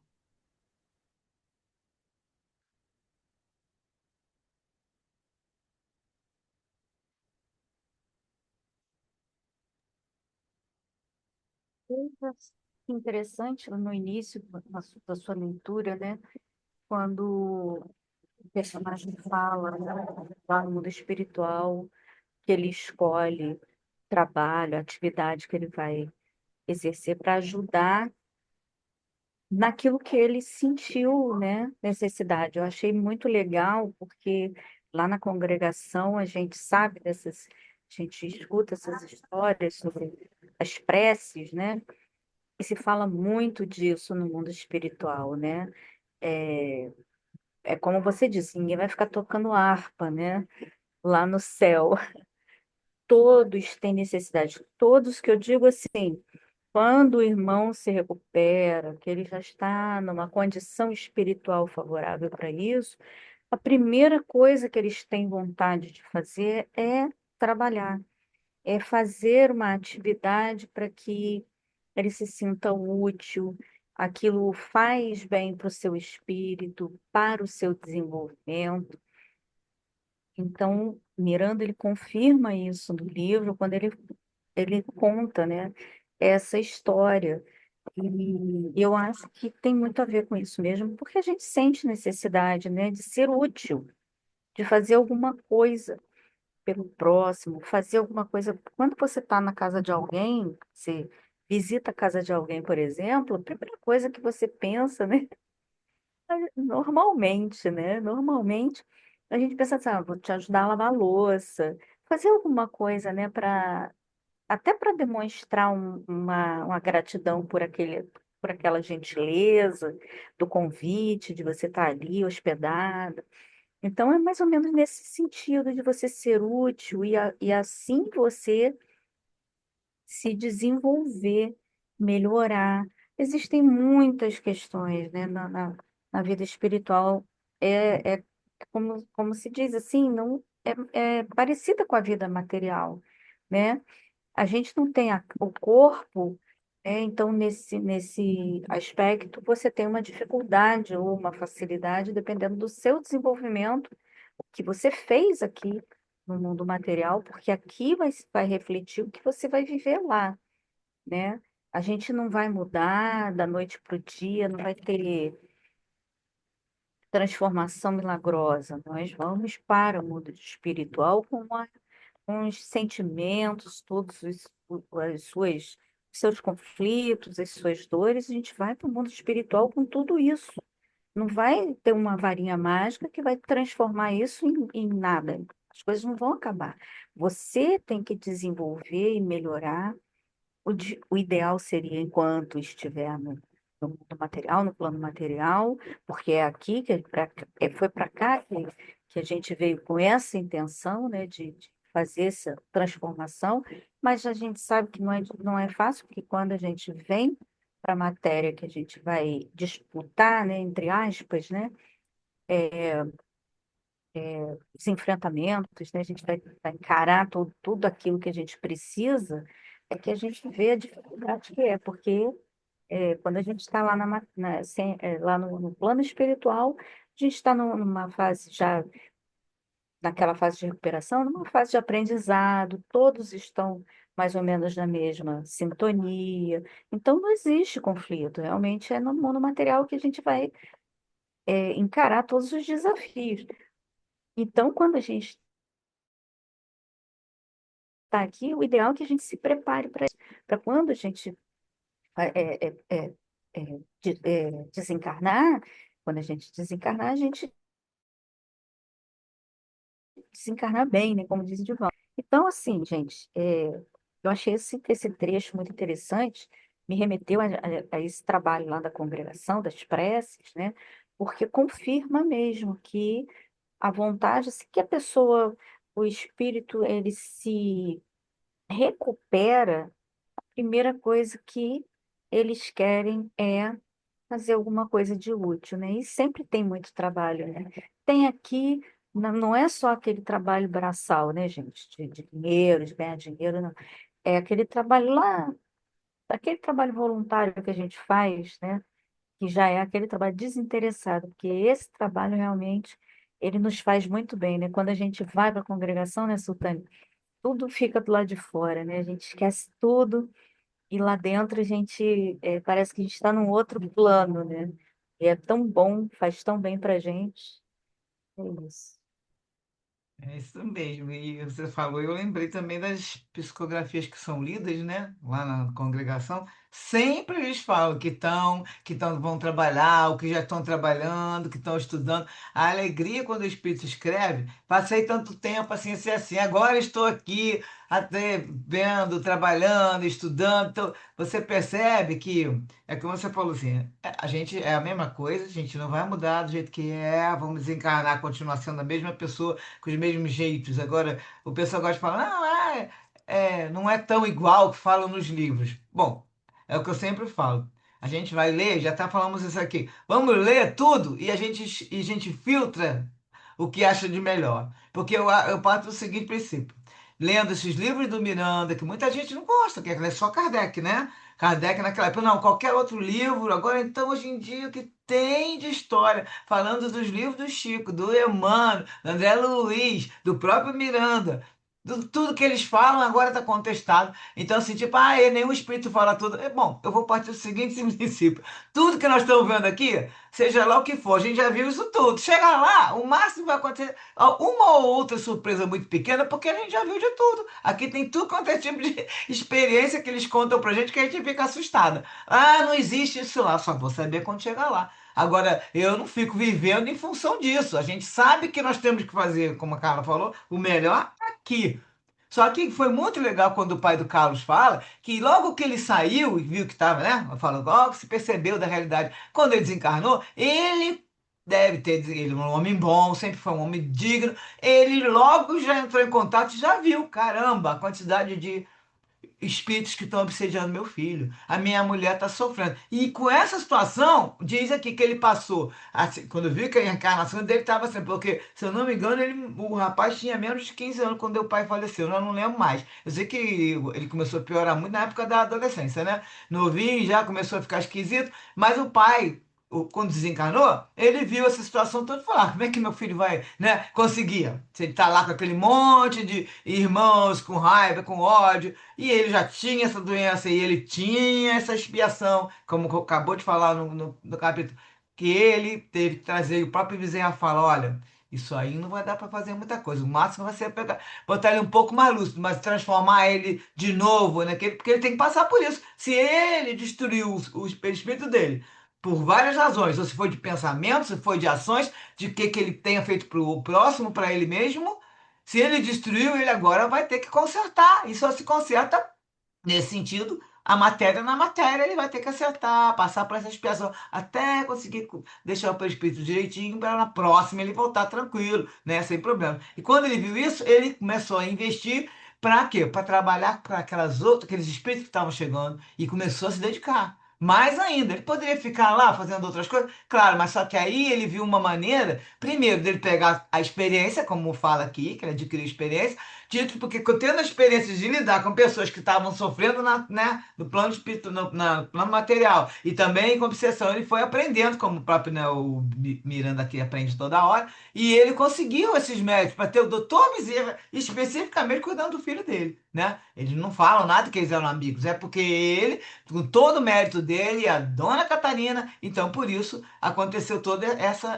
Speaker 2: Coisa interessante no início da sua leitura, né? Quando o personagem fala, né, lá no mundo espiritual, que ele escolhe trabalho, atividade que ele vai exercer para ajudar naquilo que ele sentiu, né, necessidade. Eu achei muito legal, porque lá na congregação a gente sabe dessas, a gente escuta essas histórias sobre as preces, né? E se fala muito disso no mundo espiritual, né? É, é como você disse, ninguém vai ficar tocando harpa, né? Lá no céu. Todos têm necessidade. Todos que eu digo assim, quando o irmão se recupera, que ele já está numa condição espiritual favorável para isso, a primeira coisa que eles têm vontade de fazer é trabalhar, é fazer uma atividade para que ele se sinta útil, aquilo faz bem para o seu espírito, para o seu desenvolvimento. Então, Miranda ele confirma isso no livro quando ele conta, né, essa história. E eu acho que tem muito a ver com isso mesmo, porque a gente sente necessidade, né, de ser útil, de fazer alguma coisa pelo próximo, fazer alguma coisa. Quando você está na casa de alguém, você visita a casa de alguém, por exemplo, a primeira coisa que você pensa, né, normalmente, né, normalmente a gente pensa assim, ah, vou te ajudar a lavar a louça, fazer alguma coisa, né, para até para demonstrar uma gratidão por aquela gentileza, do convite, de você estar ali hospedada. Então, é mais ou menos nesse sentido de você ser útil e assim você se desenvolver, melhorar. Existem muitas questões, né, na vida espiritual. É como se diz assim, não é parecida com a vida material, né? A gente não tem o corpo, então nesse aspecto você tem uma dificuldade ou uma facilidade, dependendo do seu desenvolvimento, o que você fez aqui no mundo material, porque aqui vai refletir o que você vai viver lá, né? A gente não vai mudar da noite para o dia, não vai ter transformação milagrosa. Nós vamos para o mundo espiritual com os sentimentos, todos as suas, os seus conflitos, as suas dores, a gente vai para o mundo espiritual com tudo isso. Não vai ter uma varinha mágica que vai transformar isso em nada. As coisas não vão acabar. Você tem que desenvolver e melhorar. O ideal seria, enquanto estiver no mundo material, no plano material, porque é aqui foi para cá que a gente veio com essa intenção, né, de fazer essa transformação, mas a gente sabe que não é fácil, porque quando a gente vem para a matéria que a gente vai disputar, né, entre aspas, né, os enfrentamentos, né, a gente vai encarar tudo aquilo que a gente precisa, é que a gente vê a dificuldade que é, porque quando a gente está lá, lá no plano espiritual, a gente está numa fase já, naquela fase de recuperação, numa fase de aprendizado, todos estão mais ou menos na mesma sintonia, então não existe conflito, realmente é no mundo material que a gente vai encarar todos os desafios. Então, quando a gente está aqui, o ideal é que a gente se prepare para quando a gente é, é, é, desencarnar, quando a gente desencarnar, a gente desencarnar bem, né? Como diz o Divaldo. Então, assim, gente, eu achei esse trecho muito interessante, me remeteu a esse trabalho lá da congregação, das preces, né? Porque confirma mesmo que a vontade, se que a pessoa, o espírito, ele se recupera, a primeira coisa que eles querem é fazer alguma coisa de útil, né? E sempre tem muito trabalho, né? Tem aqui, não é só aquele trabalho braçal, né, gente? De dinheiro, de ganhar dinheiro, não. É aquele trabalho lá, aquele trabalho voluntário que a gente faz, né? Que já é aquele trabalho desinteressado, porque esse trabalho realmente, ele nos faz muito bem, né? Quando a gente vai para a congregação, né, Sultane? Tudo fica do lado de fora, né? A gente esquece tudo e lá dentro a gente parece que a gente está num outro plano, né? E é tão bom, faz tão bem pra gente. É isso.
Speaker 1: É isso mesmo. E você falou, eu lembrei também das psicografias que são lidas, né, lá na congregação. Sempre eles falam que vão trabalhar, ou que já estão trabalhando, que estão estudando. A alegria quando o Espírito escreve, passei tanto tempo assim, agora estou aqui até vendo, trabalhando, estudando. Então, você percebe que é como você falou assim, a gente é a mesma coisa, a gente não vai mudar do jeito que é, vamos desencarnar, continuar sendo a mesma pessoa, com os mesmos jeitos. Agora, o pessoal gosta de falar, não, não é tão igual que falam nos livros. Bom, é o que eu sempre falo. A gente vai ler, já tá falando isso aqui. Vamos ler tudo e a gente filtra o que acha de melhor. Porque eu parto do seguinte princípio. Lendo esses livros do Miranda, que muita gente não gosta, que é só Kardec, né? Kardec naquela época, não, qualquer outro livro. Agora, então, hoje em dia, o que tem de história, falando dos livros do Chico, do Emmanuel, do André Luiz, do próprio Miranda. Tudo que eles falam agora está contestado. Então, assim, tipo, nenhum espírito fala tudo. É bom, eu vou partir do seguinte princípio. Tudo que nós estamos vendo aqui, seja lá o que for, a gente já viu isso tudo. Chega lá, o máximo que vai acontecer, uma ou outra surpresa muito pequena, porque a gente já viu de tudo. Aqui tem tudo quanto é tipo de experiência que eles contam pra gente que a gente fica assustada. Ah, não existe isso lá, só vou saber quando chegar lá. Agora, eu não fico vivendo em função disso. A gente sabe que nós temos que fazer, como a Carla falou, o melhor aqui. Só que foi muito legal quando o pai do Carlos fala que logo que ele saiu e viu que estava, né? Fala, logo se percebeu da realidade. Quando ele desencarnou, ele deve ter, ele é um homem bom, sempre foi um homem digno. Ele logo já entrou em contato e já viu, caramba, a quantidade de espíritos que estão obsediando meu filho. A minha mulher está sofrendo. E com essa situação, diz aqui que ele passou. Assim, quando viu que a reencarnação dele estava assim, porque, se eu não me engano, o rapaz tinha menos de 15 anos quando o pai faleceu. Eu não lembro mais. Eu sei que ele começou a piorar muito na época da adolescência, né? Novinho já começou a ficar esquisito, mas o pai. Quando desencarnou, ele viu essa situação toda e falou: como é que meu filho vai, né, conseguir? Se ele tá lá com aquele monte de irmãos com raiva, com ódio, e ele já tinha essa doença e ele tinha essa expiação, como acabou de falar no capítulo, que ele teve que trazer, e o próprio Bezerra fala, olha, isso aí não vai dar para fazer muita coisa, o máximo vai ser pegar, botar ele um pouco mais lúcido, mas transformar ele de novo, né, porque ele tem que passar por isso. Se ele destruiu o espírito dele, por várias razões, ou se foi de pensamento, se foi de ações, de que ele tenha feito para o próximo, para ele mesmo, se ele destruiu, ele agora vai ter que consertar. E só se conserta nesse sentido. A matéria na matéria, ele vai ter que acertar, passar por essa expiação, até conseguir deixar o perispírito direitinho para na próxima ele voltar tranquilo, né, sem problema. E quando ele viu isso, ele começou a investir para quê? Para trabalhar para aqueles espíritos que estavam chegando e começou a se dedicar. Mais ainda, ele poderia ficar lá fazendo outras coisas, claro, mas só que aí ele viu uma maneira, primeiro, dele pegar a experiência, como fala aqui, que ele adquiriu experiência, dito porque tendo a experiência de lidar com pessoas que estavam sofrendo né, no plano espírito, no plano material e também com obsessão, ele foi aprendendo, como o próprio, né, o Miranda aqui aprende toda hora, e ele conseguiu esses méritos para ter o doutor Bezerra especificamente cuidando do filho dele, né? Eles não falam nada que eles eram amigos, é porque ele, com todo o mérito dele, e a dona Catarina, então por isso aconteceu todo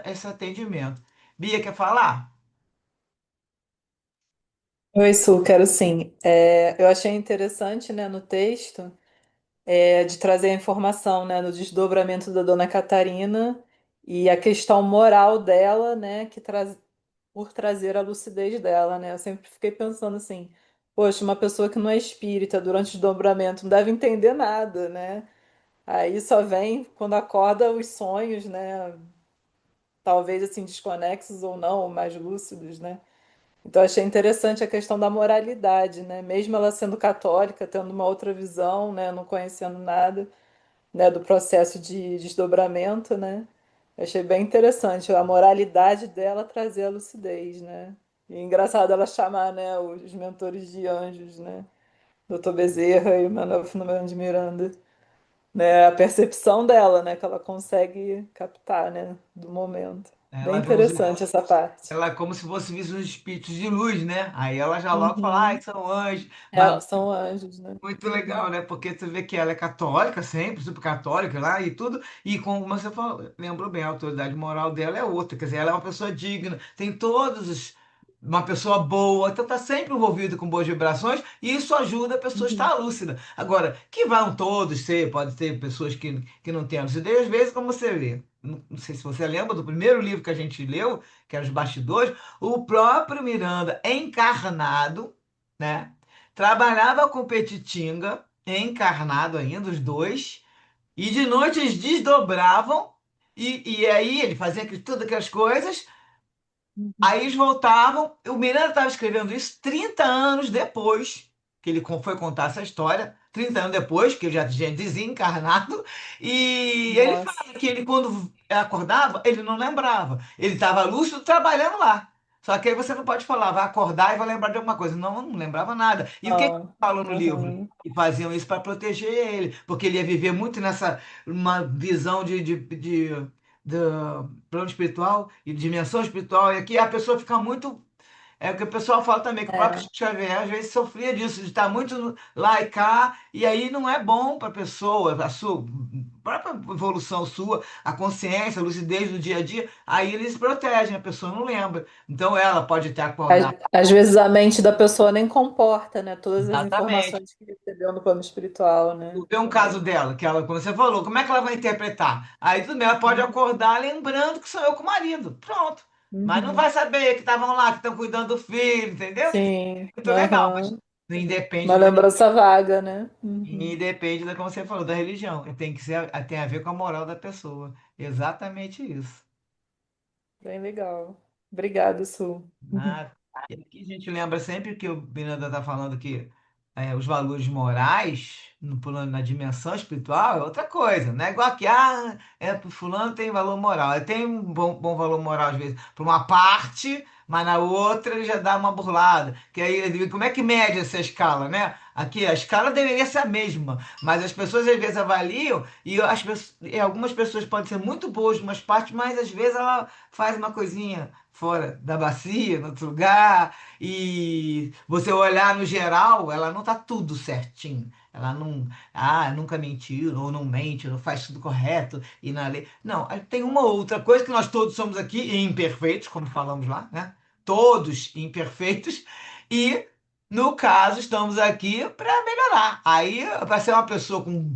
Speaker 1: esse atendimento. Bia, quer falar?
Speaker 3: Oi, Su, quero sim. Eu achei interessante, né, no texto, de trazer a informação, né, no desdobramento da Dona Catarina e a questão moral dela, né, por trazer a lucidez dela, né? Eu sempre fiquei pensando assim, poxa, uma pessoa que não é espírita durante o desdobramento não deve entender nada, né? Aí só vem quando acorda os sonhos, né? Talvez assim desconexos ou não, ou mais lúcidos, né? Então, achei interessante a questão da moralidade, né? Mesmo ela sendo católica, tendo uma outra visão, né? Não conhecendo nada, né? Do processo de desdobramento, né? Achei bem interessante a moralidade dela trazer a lucidez, né? E é engraçado ela chamar, né? Os mentores de anjos, né? Doutor Bezerra e Manuel Filomeno de Miranda, né? A percepção dela, né? Que ela consegue captar, né? Do momento. Bem
Speaker 1: Ela vê os
Speaker 3: interessante essa parte.
Speaker 1: Ela é como se fosse visto uns espíritos de luz, né? Aí ela já logo fala,
Speaker 3: Uhum.
Speaker 1: são anjos.
Speaker 3: É,
Speaker 1: Mas
Speaker 3: são anjos, né?
Speaker 1: muito legal, né? Porque você vê que ela é católica sempre, super católica lá e tudo. E como você falou, lembrou bem, a autoridade moral dela é outra. Quer dizer, ela é uma pessoa digna, tem todos os uma pessoa boa, então está sempre envolvido com boas vibrações e isso ajuda a pessoa a
Speaker 3: Uhum.
Speaker 1: estar lúcida. Agora, que vão todos ser, pode ter pessoas que não têm lucidez, às vezes, como você vê. Não sei se você lembra do primeiro livro que a gente leu, que era Os Bastidores, o próprio Miranda, encarnado, né? Trabalhava com Petitinga, encarnado ainda, os dois, e de noite eles desdobravam, e aí ele fazia todas aquelas coisas.
Speaker 3: Uhum.
Speaker 1: Aí eles voltavam. O Miranda estava escrevendo isso 30 anos depois que ele foi contar essa história. 30 anos depois, que ele já tinha desencarnado. E ele
Speaker 3: Nossa.
Speaker 1: fala que ele, quando acordava, ele não lembrava. Ele estava lúcido trabalhando lá. Só que aí você não pode falar, vai acordar e vai lembrar de alguma coisa. Não, não lembrava nada. E o que que
Speaker 3: Ah,
Speaker 1: falou no livro?
Speaker 3: uhum.
Speaker 1: Que faziam isso para proteger ele, porque ele ia viver muito nessa uma visão do plano espiritual e dimensão espiritual, e aqui a pessoa fica muito. É o que o pessoal fala também, que o próprio
Speaker 3: É.
Speaker 1: Chico Xavier às vezes sofria disso, de estar muito lá e cá, e aí não é bom para a pessoa, a sua própria evolução sua, a consciência, a lucidez do dia a dia, aí eles protegem, a pessoa não lembra. Então ela pode ter acordado.
Speaker 3: Às vezes a mente da pessoa nem comporta, né, todas as
Speaker 1: Exatamente.
Speaker 3: informações que recebeu no plano espiritual, né?
Speaker 1: Tem um caso
Speaker 3: Também.
Speaker 1: dela, que ela, como você falou, como é que ela vai interpretar? Aí tudo bem, ela pode
Speaker 3: Uhum.
Speaker 1: acordar lembrando que sou eu com o marido. Pronto. Mas não
Speaker 3: Uhum.
Speaker 1: vai saber que estavam lá, que estão cuidando do filho, entendeu?
Speaker 3: Sim.
Speaker 1: Muito legal, mas
Speaker 3: Aham. Uma
Speaker 1: independe
Speaker 3: lembrança vaga, né? Uhum.
Speaker 1: independe da, como você falou, da religião. Tem que ser, tem a ver com a moral da pessoa. Exatamente isso.
Speaker 3: Bem legal. Obrigada, Su. Uhum.
Speaker 1: Ah, e aqui a gente lembra sempre que o Miranda está falando que os valores morais no plano, na dimensão espiritual é outra coisa. Não é igual aqui, pro fulano tem valor moral. Ele tem um bom valor moral às vezes para uma parte, mas na outra ele já dá uma burlada. Que aí, como é que mede essa escala, né? Aqui a escala deveria ser a mesma, mas as pessoas às vezes avaliam e algumas pessoas podem ser muito boas em umas partes, mas às vezes ela faz uma coisinha fora da bacia, no outro lugar, e você olhar no geral, ela não tá tudo certinho. Ela não, nunca mentiu, ou não mente, ou faz tudo correto e na lei. Não, aí tem uma outra coisa que nós todos somos aqui imperfeitos, como falamos lá, né? Todos imperfeitos, e no caso estamos aqui para melhorar. Aí, para ser uma pessoa com,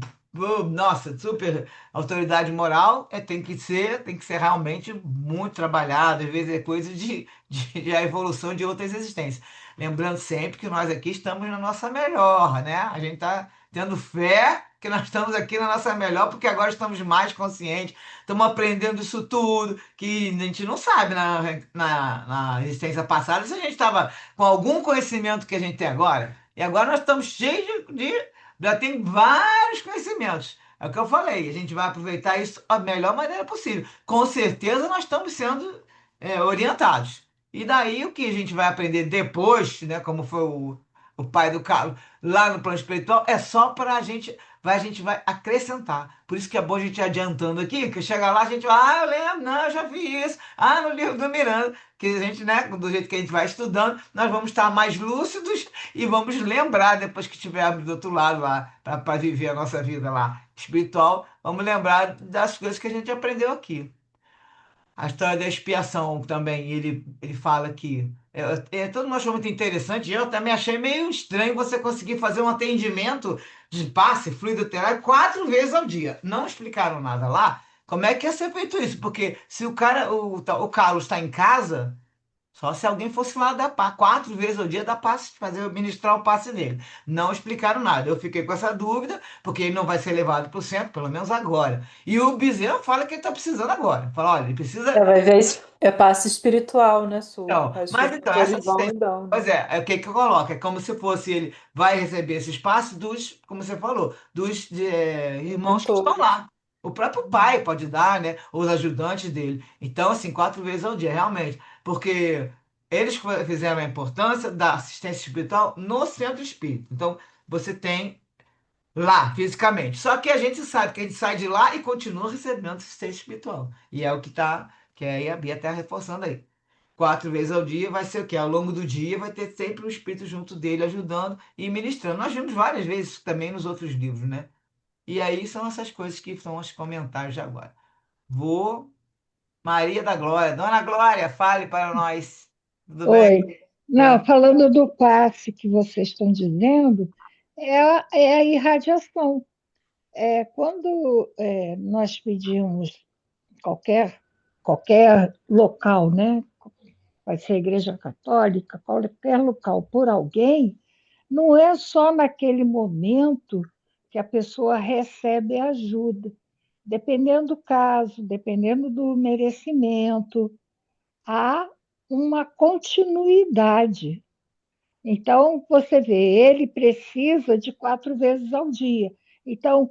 Speaker 1: nossa, super autoridade moral tem que ser realmente muito trabalhado, às vezes é coisa de a evolução de outras existências. Lembrando sempre que nós aqui estamos na nossa melhor, né? A gente está tendo fé que nós estamos aqui na nossa melhor, porque agora estamos mais conscientes, estamos aprendendo isso tudo, que a gente não sabe na existência passada se a gente estava com algum conhecimento que a gente tem agora. E agora nós estamos cheios já tem vários conhecimentos. É o que eu falei, a gente vai aproveitar isso da melhor maneira possível. Com certeza nós estamos sendo orientados. E daí o que a gente vai aprender depois, né, como foi o pai do Carlos, lá no plano espiritual, é só para a gente vai acrescentar. Por isso que é bom a gente ir adiantando aqui, que chega lá a gente vai, eu lembro, não, eu já vi isso, no livro do Miranda, que a gente, né, do jeito que a gente vai estudando, nós vamos estar mais lúcidos e vamos lembrar depois que estivermos do outro lado lá, para viver a nossa vida lá espiritual, vamos lembrar das coisas que a gente aprendeu aqui. A história da expiação também, ele fala que todo mundo achou muito interessante, e eu também achei meio estranho você conseguir fazer um atendimento de passe fluido terápico 4 vezes ao dia. Não explicaram nada lá. Como é que ia ser feito isso? Porque se o Carlos está em casa, só se alguém fosse lá dar 4 vezes ao dia dar passe, fazer ministrar o passe dele. Não explicaram nada. Eu fiquei com essa dúvida, porque ele não vai ser levado para o centro, pelo menos agora. E o Bezerra fala que ele está precisando agora. Fala, olha, ele precisa.
Speaker 3: É, vai ver, é passe espiritual, né, Su?
Speaker 1: Então,
Speaker 3: Acho que
Speaker 1: mas
Speaker 3: os
Speaker 1: então, essa
Speaker 3: mentores vão
Speaker 1: assistência.
Speaker 3: e
Speaker 1: Pois
Speaker 3: dando.
Speaker 1: é o que que eu coloco? É como se fosse ele vai receber esse espaço dos, como você falou, dos irmãos que estão
Speaker 3: Mentores.
Speaker 1: lá. O próprio pai
Speaker 3: Uhum.
Speaker 1: pode dar, né? Os ajudantes dele. Então, assim, 4 vezes ao dia, realmente. Porque eles fizeram a importância da assistência espiritual no centro espírita. Então, você tem lá, fisicamente. Só que a gente sabe que a gente sai de lá e continua recebendo assistência espiritual. E é o que tá, que aí a Bia está reforçando aí. 4 vezes ao dia vai ser o quê? Ao longo do dia vai ter sempre o espírito junto dele ajudando e ministrando. Nós vimos várias vezes isso também nos outros livros, né? E aí são essas coisas que são os comentários de agora. Vou, Maria da Glória, Dona Glória, fale para nós. Tudo bem?
Speaker 4: Oi.
Speaker 1: É.
Speaker 4: Não, falando do passe que vocês estão dizendo, é a irradiação. Quando nós pedimos qualquer, qualquer local, né? Pode ser igreja católica, qualquer local, por alguém, não é só naquele momento que a pessoa recebe ajuda. Dependendo do caso, dependendo do merecimento, há uma continuidade. Então, você vê, ele precisa de 4 vezes ao dia. Então,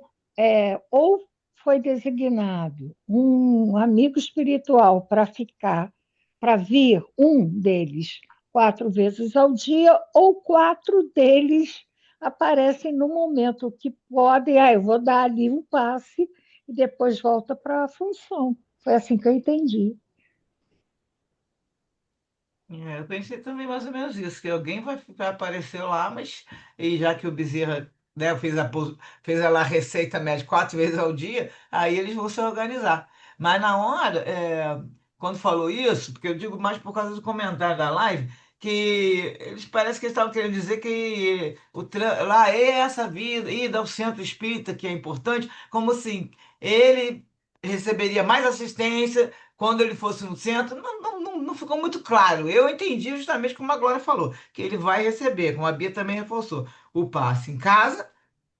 Speaker 4: ou foi designado um amigo espiritual para ficar, para vir um deles 4 vezes ao dia, ou 4 deles aparecem no momento que podem, eu vou dar ali um passe e depois volta para a função. Foi assim que eu entendi.
Speaker 1: Eu pensei também mais ou menos isso, que alguém vai aparecer lá, mas e já que o Bezerra, né, fez lá a receita médica 4 vezes ao dia, aí eles vão se organizar. Mas na hora, quando falou isso, porque eu digo mais por causa do comentário da live, que eles parece que eles estavam querendo dizer que lá é essa vida, ida ao centro espírita que é importante, como assim, ele receberia mais assistência quando ele fosse no centro, não ficou muito claro. Eu entendi justamente como a Glória falou, que ele vai receber, como a Bia também reforçou, o passe em casa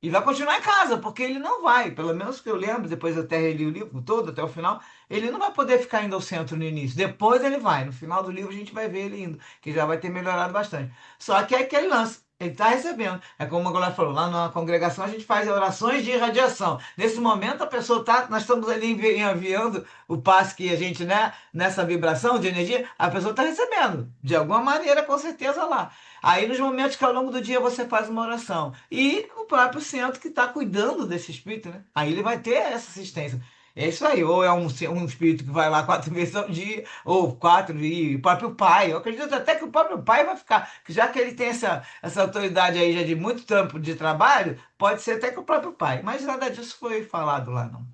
Speaker 1: e vai continuar em casa, porque ele não vai, pelo menos que eu lembro, depois eu até reli o livro todo, até o final, ele não vai poder ficar indo ao centro no início. Depois ele vai, no final do livro a gente vai ver ele indo, que já vai ter melhorado bastante. Só que é aquele lance. Ele está recebendo. É como a Glória falou, lá na congregação a gente faz orações de irradiação. Nesse momento a pessoa está, nós estamos ali enviando o passe que a gente, né, nessa vibração de energia, a pessoa está recebendo, de alguma maneira, com certeza lá. Aí, nos momentos que ao longo do dia você faz uma oração. E o próprio centro que está cuidando desse espírito, né? Aí ele vai ter essa assistência. É isso aí, ou é um espírito que vai lá 4 vezes ao dia, ou quatro, e o próprio pai. Eu acredito até que o próprio pai vai ficar, que já que ele tem essa autoridade aí já de muito tempo de trabalho, pode ser até que o próprio pai. Mas nada disso foi falado lá, não.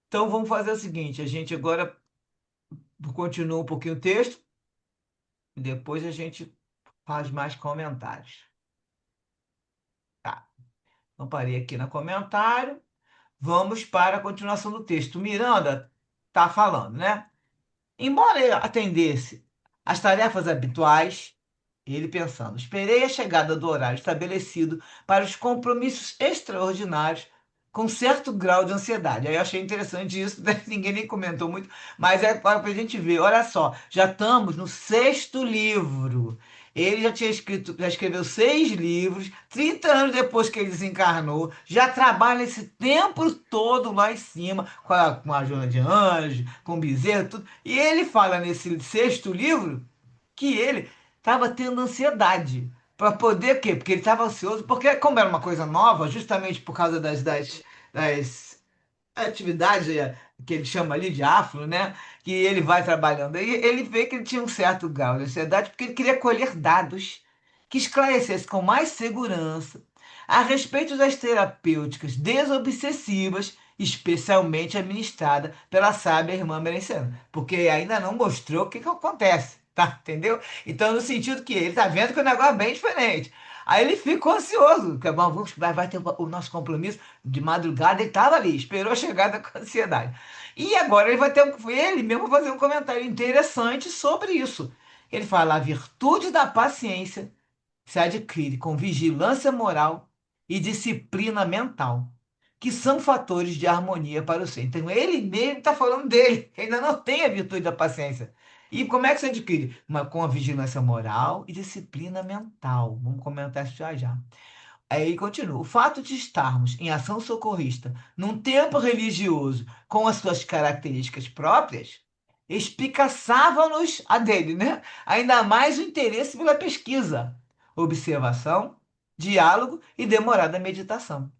Speaker 1: Então vamos fazer o seguinte: a gente agora continua um pouquinho o texto, e depois a gente faz mais comentários. Tá. Então, parei aqui no comentário. Vamos para a continuação do texto. Miranda está falando, né? Embora ele atendesse às tarefas habituais, ele pensando, esperei a chegada do horário estabelecido para os compromissos extraordinários com certo grau de ansiedade. Aí eu achei interessante isso, né? Ninguém nem comentou muito, mas é para a gente ver. Olha só, já estamos no sexto livro. Ele já tinha escrito, já escreveu 6 livros, 30 anos depois que ele desencarnou, já trabalha esse tempo todo lá em cima, com a Joana de Anjos, com o Bezerra, tudo. E ele fala nesse sexto livro que ele estava tendo ansiedade. Para poder quê? Porque ele estava ansioso, porque como era uma coisa nova, justamente por causa das atividades que ele chama ali de afro, né? Que ele vai trabalhando. E ele vê que ele tinha um certo grau de ansiedade, porque ele queria colher dados que esclarecessem com mais segurança a respeito das terapêuticas desobsessivas, especialmente administrada pela sábia irmã Merenciana, porque ainda não mostrou o que acontece, tá? Entendeu? Então, no sentido que ele tá vendo que o negócio é bem diferente. Aí ele ficou ansioso, porque bom, vai ter o nosso compromisso de madrugada, ele estava ali, esperou a chegada com ansiedade. E agora ele vai ter ele mesmo vai fazer um comentário interessante sobre isso. Ele fala: a virtude da paciência se adquire com vigilância moral e disciplina mental, que são fatores de harmonia para o ser. Então, ele mesmo está falando dele, que ainda não tem a virtude da paciência. E como é que se adquire? Com a vigilância moral e disciplina mental. Vamos comentar isso já já. Aí continua. O fato de estarmos em ação socorrista num tempo religioso com as suas características próprias espicaçava-nos a dele, né? Ainda mais o interesse pela pesquisa, observação, diálogo e demorada meditação.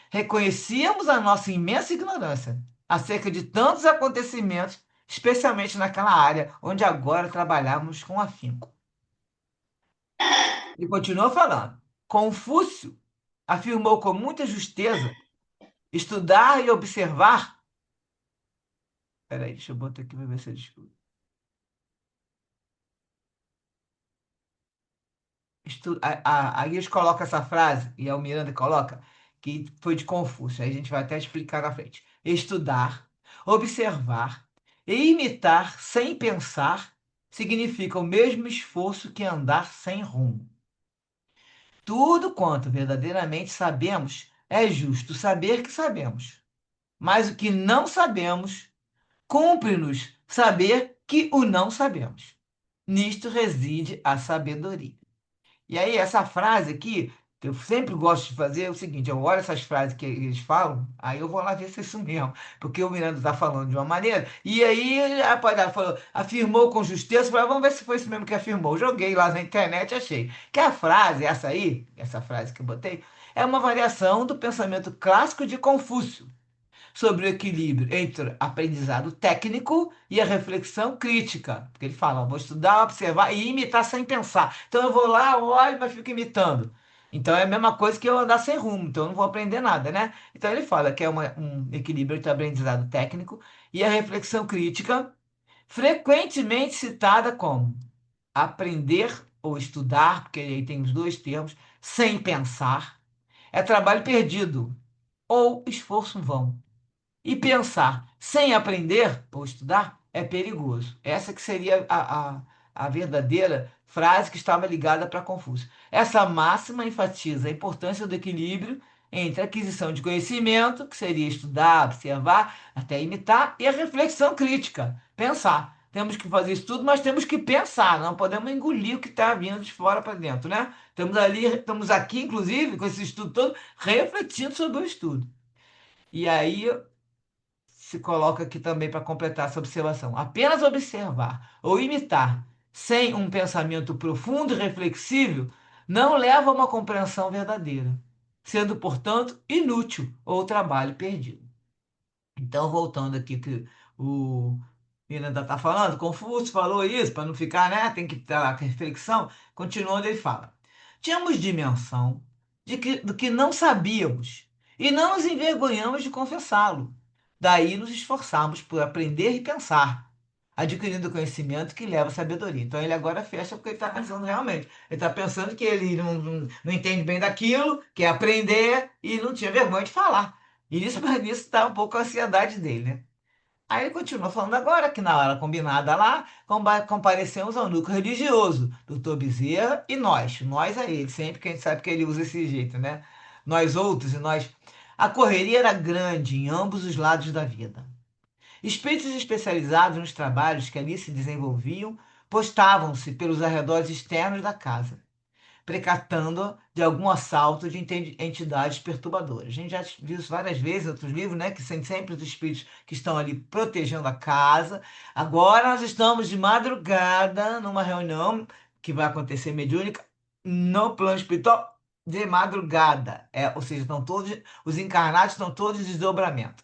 Speaker 1: Reconhecíamos a nossa imensa ignorância acerca de tantos acontecimentos, especialmente naquela área onde agora trabalhamos com afinco. E continua falando. Confúcio afirmou com muita justeza: estudar e observar. Peraí, deixa eu botar aqui para ver se eu descubro. Aí eles colocam essa frase, e a Miranda coloca, que foi de Confúcio, aí a gente vai até explicar na frente. Estudar, observar e imitar sem pensar significa o mesmo esforço que andar sem rumo. Tudo quanto verdadeiramente sabemos é justo saber que sabemos, mas o que não sabemos, cumpre-nos saber que o não sabemos. Nisto reside a sabedoria. E aí, essa frase aqui, que eu sempre gosto de fazer, é o seguinte: eu olho essas frases que eles falam, aí eu vou lá ver se é isso mesmo. Porque o Miranda está falando de uma maneira, e aí a Palhaça falou, afirmou com justeza, eu falei, vamos ver se foi isso mesmo que afirmou. Joguei lá na internet e achei. Que a frase, essa aí, essa frase que eu botei, é uma variação do pensamento clássico de Confúcio sobre o equilíbrio entre aprendizado técnico e a reflexão crítica. Porque ele fala, vou estudar, observar e imitar sem pensar. Então eu vou lá, olho, mas fico imitando. Então é a mesma coisa que eu andar sem rumo, então eu não vou aprender nada, né? Então ele fala que é um equilíbrio entre o aprendizado técnico e a reflexão crítica, frequentemente citada como aprender ou estudar, porque aí tem os dois termos, sem pensar, é trabalho perdido ou esforço vão. E pensar sem aprender ou estudar é perigoso. Essa que seria a verdadeira frase que estava ligada para Confúcio. Essa máxima enfatiza a importância do equilíbrio entre a aquisição de conhecimento, que seria estudar, observar, até imitar, e a reflexão crítica, pensar. Temos que fazer isso tudo, mas temos que pensar, não podemos engolir o que está vindo de fora para dentro, né? Estamos aqui, inclusive, com esse estudo todo, refletindo sobre o estudo. E aí se coloca aqui também para completar essa observação. Apenas observar ou imitar sem um pensamento profundo e reflexível não leva a uma compreensão verdadeira, sendo, portanto, inútil ou trabalho perdido. Então, voltando aqui que o Miranda está falando, Confúcio falou isso, para não ficar, né? Tem que ter a reflexão. Continuando, ele fala: tínhamos dimensão do que não sabíamos e não nos envergonhamos de confessá-lo. Daí nos esforçamos por aprender e pensar, adquirindo conhecimento que leva à sabedoria. Então ele agora fecha porque ele está pensando realmente. Ele está pensando que ele não entende bem daquilo, quer aprender e não tinha vergonha de falar. E isso, mas nisso está um pouco a ansiedade dele, né? Aí ele continua falando agora que na hora combinada lá, comparecemos ao núcleo religioso, doutor Bezerra e nós a ele, sempre que a gente sabe que ele usa esse jeito, né? Nós outros e nós. A correria era grande em ambos os lados da vida. Espíritos especializados nos trabalhos que ali se desenvolviam postavam-se pelos arredores externos da casa precatando de algum assalto de entidades perturbadoras. A gente já viu isso várias vezes em outros livros, né? Que são sempre os espíritos que estão ali protegendo a casa. Agora nós estamos de madrugada numa reunião que vai acontecer mediúnica no plano espiritual de madrugada. Ou seja, estão todos, os encarnados estão todos em desdobramento.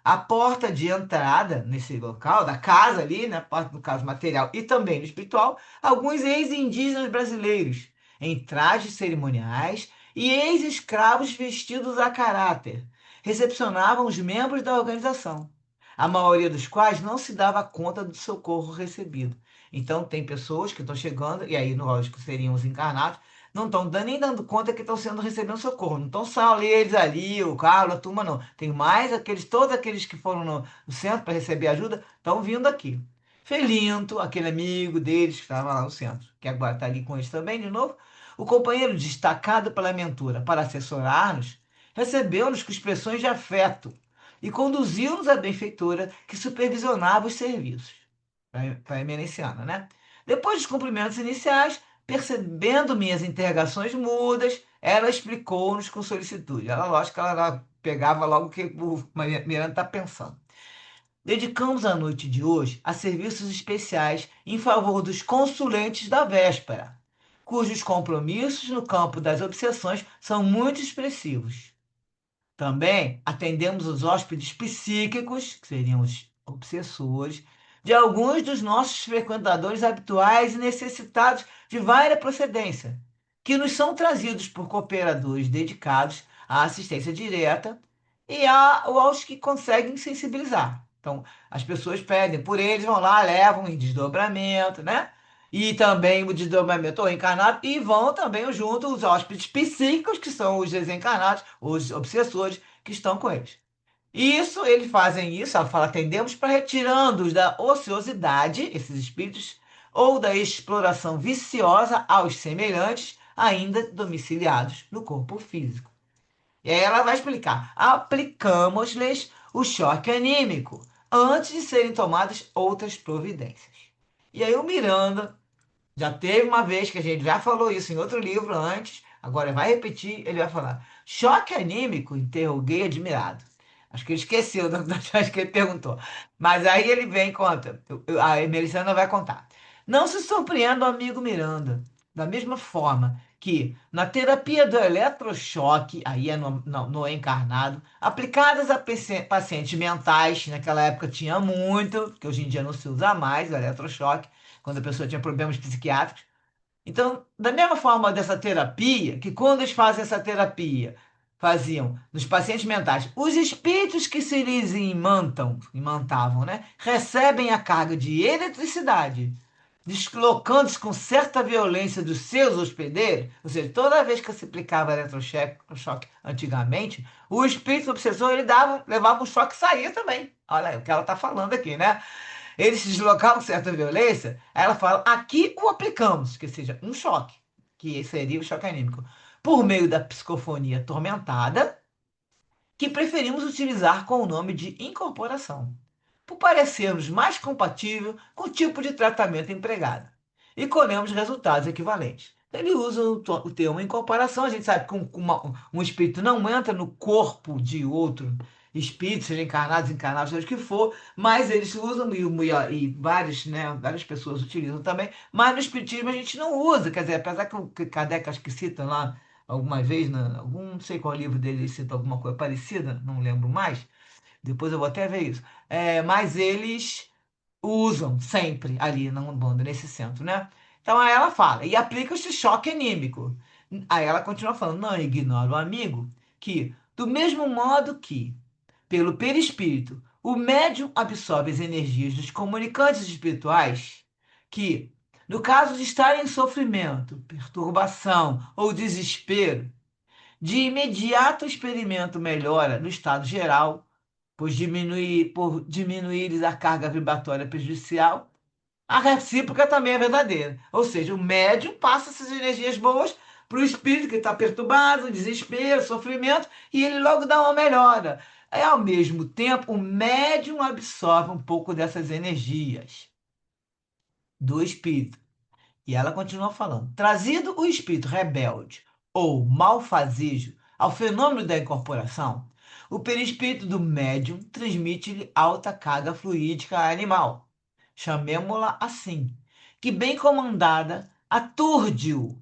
Speaker 1: A porta de entrada nesse local, da casa ali, né, porta no caso material e também no espiritual, alguns ex-indígenas brasileiros, em trajes cerimoniais e ex-escravos vestidos a caráter, recepcionavam os membros da organização, a maioria dos quais não se dava conta do socorro recebido. Então, tem pessoas que estão chegando, e aí, lógico, seriam os encarnados, não estão nem dando conta que estão sendo recebendo socorro. Não estão só eles ali, o Carlos, a turma, não. Tem mais aqueles, todos aqueles que foram no centro para receber ajuda, estão vindo aqui. Felinto, aquele amigo deles que estava lá no centro, que agora está ali com eles também de novo, o companheiro destacado pela mentora para assessorar-nos, recebeu-nos com expressões de afeto e conduziu-nos à benfeitora que supervisionava os serviços. Para a emerenciana, né? Depois dos cumprimentos iniciais, percebendo minhas interrogações mudas, ela explicou-nos com solicitude. Ela, lógico que ela pegava logo o que o Miranda está pensando. Dedicamos a noite de hoje a serviços especiais em favor dos consulentes da véspera, cujos compromissos no campo das obsessões são muito expressivos. Também atendemos os hóspedes psíquicos, que seriam os obsessores, de alguns dos nossos frequentadores habituais e necessitados de vária procedência, que nos são trazidos por cooperadores dedicados à assistência direta ou aos que conseguem sensibilizar. Então, as pessoas pedem por eles, vão lá, levam em desdobramento, né? e também o desdobramento ou encarnado, e vão também junto os hóspedes psíquicos, que são os desencarnados, os obsessores que estão com eles. Isso, eles fazem isso, ela fala, atendemos para retirando-os da ociosidade, esses espíritos, ou da exploração viciosa aos semelhantes, ainda domiciliados no corpo físico. E aí ela vai explicar. Aplicamos-lhes o choque anímico antes de serem tomadas outras providências. E aí o Miranda já teve uma vez que a gente já falou isso em outro livro antes, agora vai repetir, ele vai falar. Choque anímico? Interroguei admirado. Acho que ele esqueceu da chance que ele perguntou. Mas aí ele vem e conta. A Melissandra vai contar. Não se surpreenda, amigo Miranda. Da mesma forma que na terapia do eletrochoque, aí é no encarnado, aplicadas a pacientes mentais, naquela época tinha muito, que hoje em dia não se usa mais, o eletrochoque, quando a pessoa tinha problemas psiquiátricos. Então, da mesma forma dessa terapia, que quando eles fazem essa terapia, faziam nos pacientes mentais, os espíritos que se lhes imantavam, né, recebem a carga de eletricidade, deslocando-se com certa violência dos seus hospedeiros, ou seja, toda vez que se aplicava eletrochoque antigamente, o espírito obsessor ele levava um choque e saía também. Olha aí, o que ela está falando aqui, né? Eles se deslocavam com certa violência, aí ela fala, aqui o aplicamos, que seja um choque, que seria o choque anímico, por meio da psicofonia atormentada, que preferimos utilizar com o nome de incorporação, por parecermos mais compatível com o tipo de tratamento empregado, e colhemos resultados equivalentes. Ele usa o termo incorporação, a gente sabe que um espírito não entra no corpo de outro espírito, seja encarnado, desencarnado, seja o que for, mas eles usam, e várias, né, várias pessoas utilizam também, mas no espiritismo a gente não usa, quer dizer, apesar que o Kardec acho que cita lá alguma vez, algum, não sei qual livro dele ele cita alguma coisa parecida, não lembro mais, depois eu vou até ver isso. Mas eles usam sempre ali na Umbanda, nesse centro, né? Então aí ela fala, e aplica esse choque anímico. Aí ela continua falando, não ignora o amigo, que do mesmo modo que, pelo perispírito, o médium absorve as energias dos comunicantes espirituais, que, no caso de estarem em sofrimento, perturbação ou desespero, de imediato o experimento melhora no estado geral, por diminuir a carga vibratória prejudicial. A recíproca também é verdadeira. Ou seja, o médium passa essas energias boas para o espírito que está perturbado, desespero, sofrimento, e ele logo dá uma melhora. Ao mesmo tempo, o médium absorve um pouco dessas energias do espírito. E ela continua falando: trazido o espírito rebelde ou malfazejo ao fenômeno da incorporação, o perispírito do médium transmite-lhe alta carga fluídica animal, chamemo-la assim, que bem comandada aturde-o.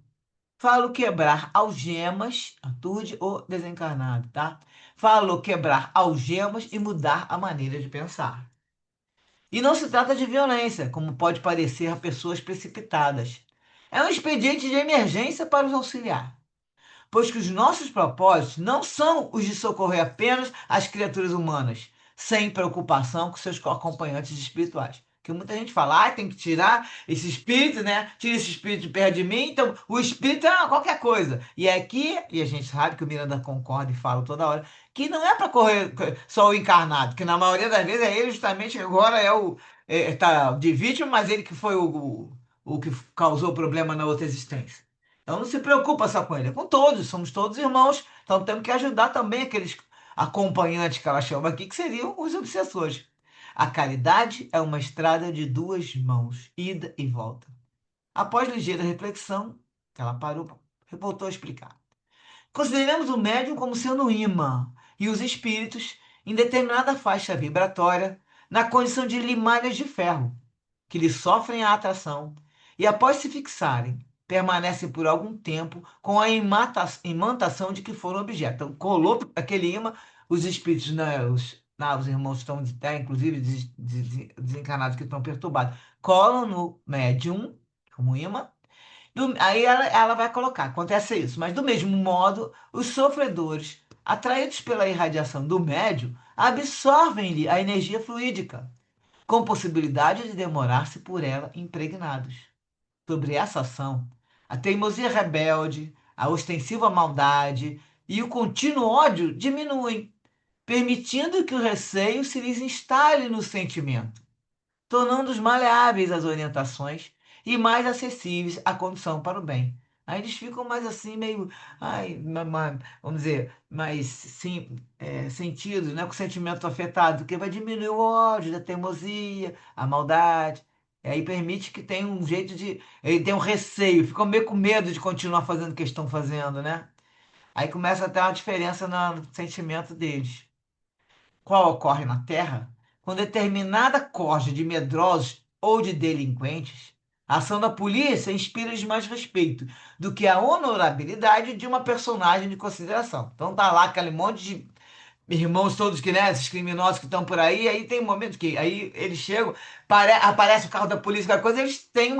Speaker 1: Falo quebrar algemas, aturde o desencarnado, tá? Falo quebrar algemas e mudar a maneira de pensar. E não se trata de violência, como pode parecer a pessoas precipitadas. É um expediente de emergência para os auxiliar, pois que os nossos propósitos não são os de socorrer apenas as criaturas humanas, sem preocupação com seus acompanhantes espirituais. Que muita gente fala, tem que tirar esse espírito, né? Tira esse espírito de perto de mim, então o espírito é qualquer coisa. E é aqui, e a gente sabe que o Miranda concorda e fala toda hora, que não é para correr só o encarnado, que na maioria das vezes é ele justamente que agora tá de vítima, mas ele que foi o que causou o problema na outra existência. Então não se preocupa só com ele, é com todos, somos todos irmãos, então temos que ajudar também aqueles acompanhantes que ela chama aqui, que seriam os obsessores. A caridade é uma estrada de duas mãos, ida e volta. Após ligeira reflexão, ela parou, voltou a explicar. Consideramos o médium como sendo um imã e os espíritos, em determinada faixa vibratória, na condição de limalhas de ferro, que lhe sofrem a atração e, após se fixarem, permanecem por algum tempo com a imantação de que foram objeto. Então, colou aquele imã, os espíritos, né, os irmãos estão, inclusive desencarnados que estão perturbados, colam no médium, como imã, aí ela vai colocar, acontece isso, mas do mesmo modo, os sofredores, atraídos pela irradiação do médium, absorvem-lhe a energia fluídica, com possibilidade de demorar-se por ela impregnados. sobre essa ação, a teimosia rebelde, a ostensiva maldade e o contínuo ódio diminuem, permitindo que o receio se lhes instale no sentimento, tornando-os maleáveis às orientações e mais acessíveis à condição para o bem. Aí eles ficam mais assim, meio, ai, vamos dizer, mais sim, sentidos, né, com o sentimento afetado, que vai diminuir o ódio, a teimosia, a maldade. E aí permite que tenha um jeito de. Ele tem um receio, ficam meio com medo de continuar fazendo o que estão fazendo, né? Aí começa a ter uma diferença no sentimento deles, qual ocorre na Terra, com determinada corja de medrosos ou de delinquentes, a ação da polícia inspira-lhes mais respeito do que a honorabilidade de uma personagem de consideração. Então tá lá aquele monte de irmãos todos que, né, esses criminosos que estão por aí, aí tem um momento que aí eles chegam, aparece o carro da polícia, qualquer coisa, eles têm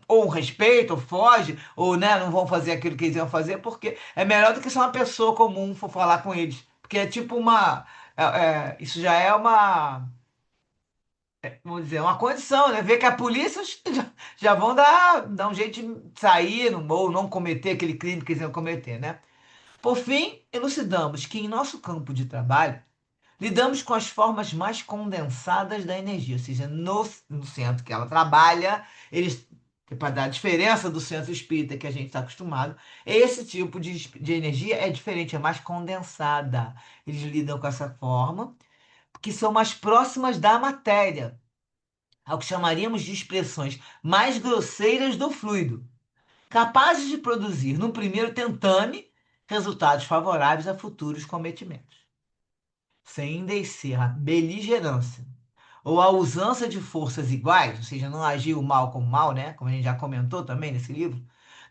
Speaker 1: ou um respeito, ou foge, ou né, não vão fazer aquilo que eles iam fazer, porque é melhor do que se uma pessoa comum for falar com eles. Porque é tipo uma. Isso já é uma. Vamos dizer, uma condição, né? Ver que a polícia já vão dar um jeito de sair ou não cometer aquele crime que eles iam cometer, né? Por fim, elucidamos que em nosso campo de trabalho, lidamos com as formas mais condensadas da energia, ou seja, no centro que ela trabalha, eles, para dar a diferença do centro espírita que a gente está acostumado, esse tipo de energia é diferente, é mais condensada. Eles lidam com essa forma, que são mais próximas da matéria, ao que chamaríamos de expressões mais grosseiras do fluido, capazes de produzir, no primeiro tentame, resultados favoráveis a futuros cometimentos, sem descer a beligerância ou a usança de forças iguais, ou seja, não agir o mal com o mal, né? Como a gente já comentou também nesse livro,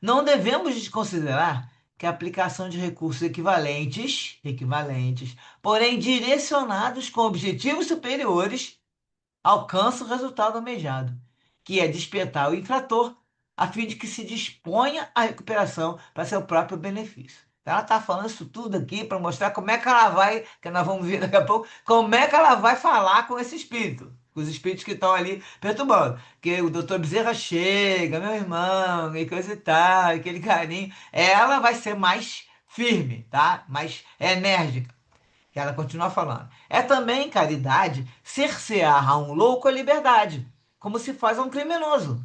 Speaker 1: não devemos desconsiderar que a aplicação de recursos equivalentes, porém direcionados com objetivos superiores, alcança o resultado almejado, que é despertar o infrator, a fim de que se disponha à recuperação para seu próprio benefício. Então, ela está falando isso tudo aqui para mostrar como é que ela vai, que nós vamos ver daqui a pouco, como é que ela vai falar com esse espírito, com os espíritos que estão ali perturbando. Que o doutor Bezerra chega, meu irmão, e coisa e tal, e aquele carinho. Ela vai ser mais firme, tá? Mais enérgica. E ela continua falando. É também caridade cercear a um louco a liberdade, como se faz a um criminoso,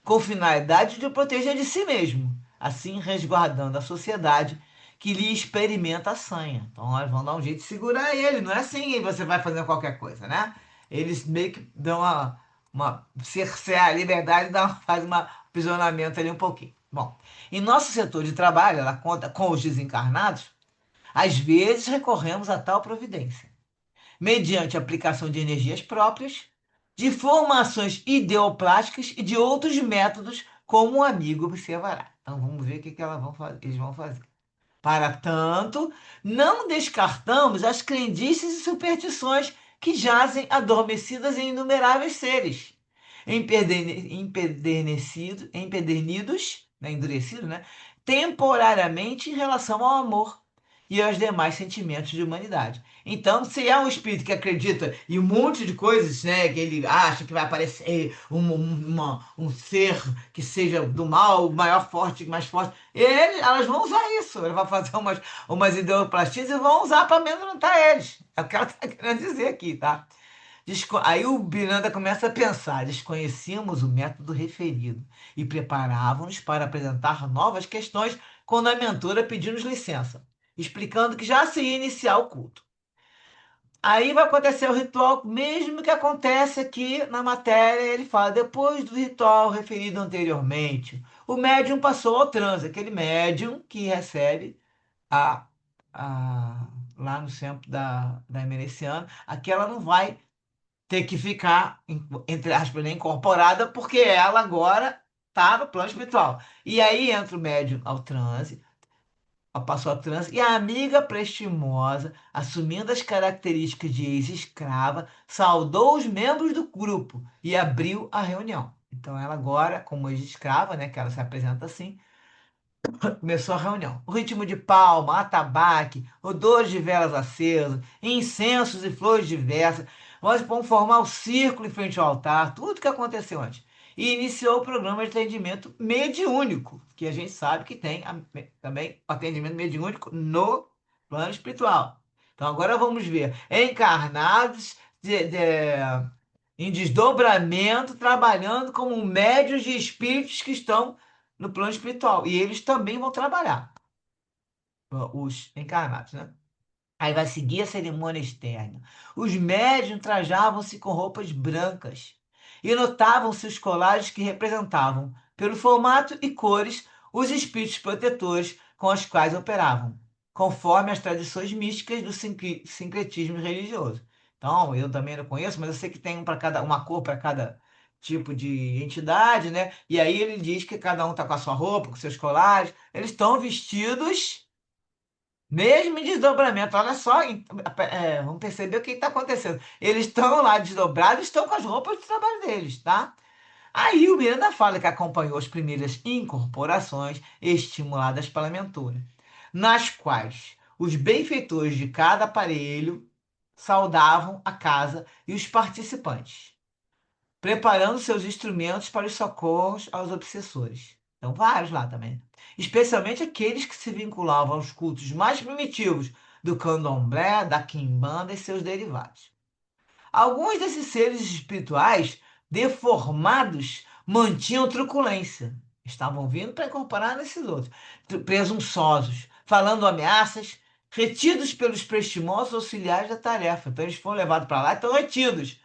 Speaker 1: com finalidade de o proteger de si mesmo, assim resguardando a sociedade que lhe experimenta a sanha. Então, nós vamos dar um jeito de segurar ele, não é assim e você vai fazendo qualquer coisa, né? Eles meio que dão uma cercear a liberdade, faz um aprisionamento ali um pouquinho. Bom, em nosso setor de trabalho, ela conta com os desencarnados, às vezes recorremos a tal providência, mediante a aplicação de energias próprias, de formações ideoplásticas e de outros métodos, como o amigo observará. Então vamos ver o que eles vão fazer. Para tanto, não descartamos as crendices e superstições que jazem adormecidas em inumeráveis seres, empedernidos, né, endurecidos, né, temporariamente em relação ao amor e aos demais sentimentos de humanidade. Então, se é um espírito que acredita em um monte de coisas, né, que ele acha que vai aparecer um ser que seja do mal, maior, forte, mais forte, elas vão usar isso. Ele vai fazer umas ideoplastias e vão usar para amedrontar eles. É o que ela está querendo dizer aqui, tá? Aí o Miranda começa a pensar: desconhecíamos o método referido e preparávamos para apresentar novas questões quando a mentora pediu-nos licença, explicando que já se ia iniciar o culto. Aí vai acontecer o ritual, mesmo que acontece aqui na matéria, ele fala, depois do ritual referido anteriormente, o médium passou ao transe, aquele médium que recebe a, lá no centro da Emereciana, aqui ela não vai ter que ficar, entre aspas, né, incorporada, porque ela agora está no plano espiritual. E aí entra o médium ao transe, passou a transe, e a amiga prestimosa, assumindo as características de ex-escrava, saudou os membros do grupo e abriu a reunião. Então ela agora, como ex-escrava, né, que ela se apresenta assim, começou a reunião. O ritmo de palma, atabaque, odores de velas acesas, incensos e flores diversas, nós vamos formar o círculo em frente ao altar, tudo que aconteceu antes. e iniciou o programa de atendimento mediúnico, que a gente sabe que tem também atendimento mediúnico no plano espiritual. Então agora vamos ver encarnados em desdobramento, trabalhando como médios de espíritos que estão no plano espiritual. E eles também vão trabalhar, os encarnados, né? Aí vai seguir a cerimônia externa. Os médiuns trajavam-se com roupas brancas e notavam-se os colares que representavam, pelo formato e cores, os espíritos protetores com os quais operavam, conforme as tradições místicas do sincretismo religioso. Então, eu também não conheço, mas eu sei que tem um para cada, uma cor para cada tipo de entidade, né? E aí ele diz que cada um está com a sua roupa, com seus colares, eles estão vestidos mesmo em desdobramento, olha só, vamos perceber o que está acontecendo. Eles estão lá desdobrados, estão com as roupas de trabalho deles, tá? Aí o Miranda fala que acompanhou as primeiras incorporações estimuladas pela mentora, nas quais os benfeitores de cada aparelho saudavam a casa e os participantes, preparando seus instrumentos para os socorros aos obsessores. Então, vários lá também. Especialmente aqueles que se vinculavam aos cultos mais primitivos do candomblé, da quimbanda e seus derivados. Alguns desses seres espirituais deformados mantinham truculência. Estavam vindo para incorporar nesses outros. Presunçosos, falando ameaças, retidos pelos prestimosos auxiliares da tarefa. Então, eles foram levados para lá e estão retidos,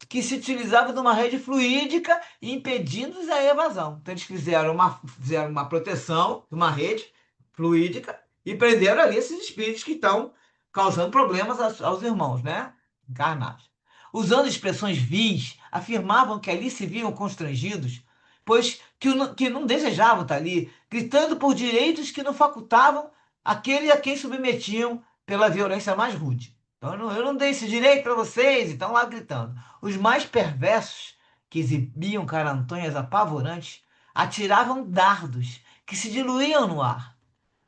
Speaker 1: que se utilizava de uma rede fluídica, impedindo a evasão. Então, eles fizeram uma proteção de uma rede fluídica e prenderam ali esses espíritos que estão causando problemas aos irmãos, né? Encarnados. Usando expressões vis, afirmavam que ali se viam constrangidos, pois que não desejavam estar ali, gritando por direitos que não facultavam aquele a quem submetiam pela violência mais rude. Então, eu não dei esse direito para vocês, e estão lá gritando. Os mais perversos, que exibiam carantonhas apavorantes, atiravam dardos que se diluíam no ar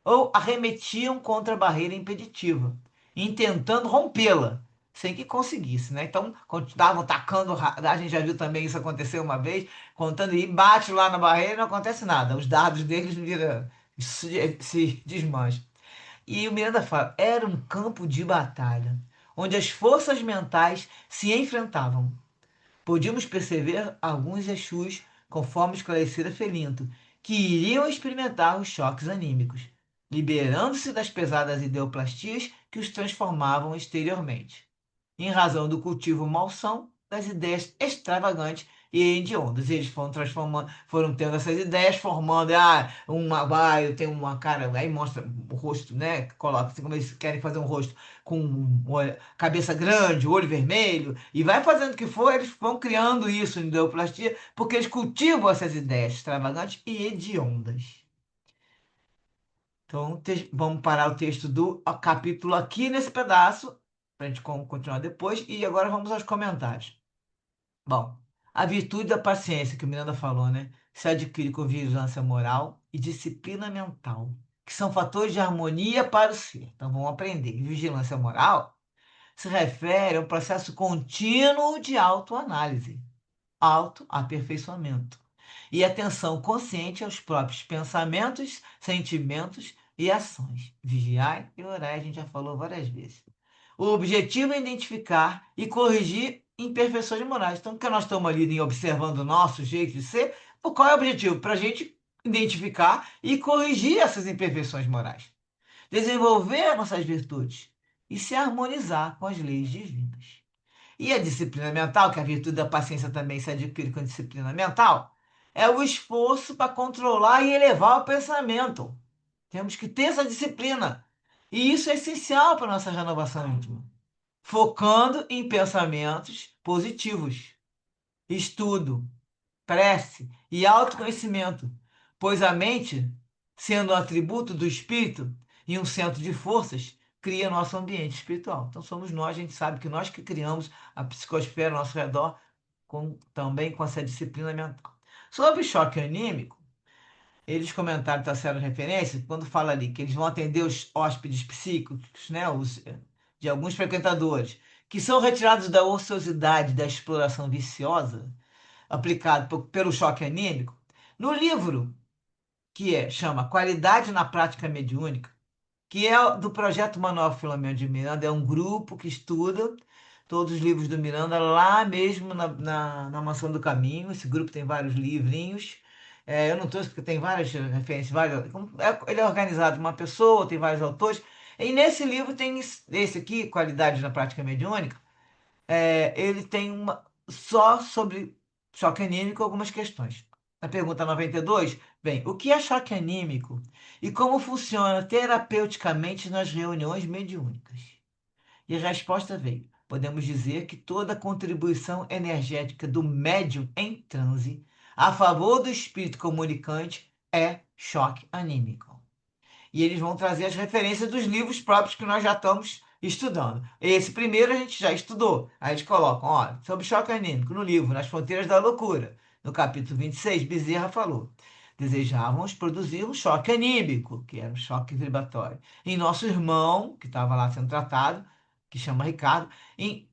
Speaker 1: ou arremetiam contra a barreira impeditiva, intentando rompê-la, sem que conseguisse, né? Então, quando estavam tacando, a gente já viu também isso acontecer uma vez, contando e bate lá na barreira e não acontece nada. Os dardos deles se desmancham. E o Miranda fala, era um campo de batalha, onde as forças mentais se enfrentavam. Podíamos perceber alguns Exus, conforme esclarecera Felinto, que iriam experimentar os choques anímicos, liberando-se das pesadas ideoplastias que os transformavam exteriormente, em razão do cultivo malsão das ideias extravagantes e hediondas. Eles foram transformando, foram tendo essas ideias, formando, eu tenho uma cara, aí mostra o rosto, né? Coloca assim, como eles querem fazer um rosto com cabeça grande, olho vermelho, e vai fazendo o que for, eles vão criando isso em ideoplastia, porque eles cultivam essas ideias extravagantes e hediondas. Então, vamos parar o texto do capítulo aqui nesse pedaço, para a gente continuar depois, e agora vamos aos comentários. Bom, a virtude da paciência, que o Miranda falou, né? Se adquire com vigilância moral e disciplina mental, que são fatores de harmonia para o ser. Então, vamos aprender. Vigilância moral se refere a um processo contínuo de autoanálise, autoaperfeiçoamento e atenção consciente aos próprios pensamentos, sentimentos e ações. Vigiai e orai, a gente já falou várias vezes. O objetivo é identificar e corrigir imperfeições morais. Então, que nós estamos ali observando o nosso jeito de ser, qual é o objetivo? Para a gente identificar e corrigir essas imperfeições morais, desenvolver nossas virtudes e se harmonizar com as leis divinas. E a disciplina mental, que a virtude da paciência também se adquire com a disciplina mental, é o esforço para controlar e elevar o pensamento. Temos que ter essa disciplina. E isso é essencial para a nossa renovação íntima. Focando em pensamentos positivos, estudo, prece e autoconhecimento, pois a mente, sendo um atributo do espírito e um centro de forças, cria nosso ambiente espiritual. Então somos nós, a gente sabe que nós que criamos a psicosfera ao nosso redor, também com essa disciplina mental. Sobre o choque anímico, eles comentaram, trouxeram referência, quando fala ali que eles vão atender os hóspedes psíquicos, né, de alguns frequentadores, que são retirados da ociosidade, da exploração viciosa, aplicado pelo choque anímico. No livro, chama Qualidade na Prática Mediúnica, que é do projeto Manuel Filomeno de Miranda, é um grupo que estuda todos os livros do Miranda lá mesmo na Mansão do Caminho. Esse grupo tem vários livrinhos. Eu não trouxe porque tem várias referências, ele é organizado uma pessoa, tem vários autores. E nesse livro tem esse aqui, Qualidade na Prática Mediúnica, ele tem só sobre choque anímico algumas questões. Na pergunta 92, bem, o que é choque anímico e como funciona terapeuticamente nas reuniões mediúnicas? E a resposta veio. Podemos dizer que toda contribuição energética do médium em transe a favor do espírito comunicante é choque anímico. E eles vão trazer as referências dos livros próprios que nós já estamos estudando. Esse primeiro a gente já estudou. Aí eles colocam, ó, sobre choque anímico, no livro Nas Fronteiras da Loucura, no capítulo 26, Bezerra falou: desejávamos produzir um choque anímico, que era um choque vibratório, em nosso irmão, que estava lá sendo tratado, que chama Ricardo,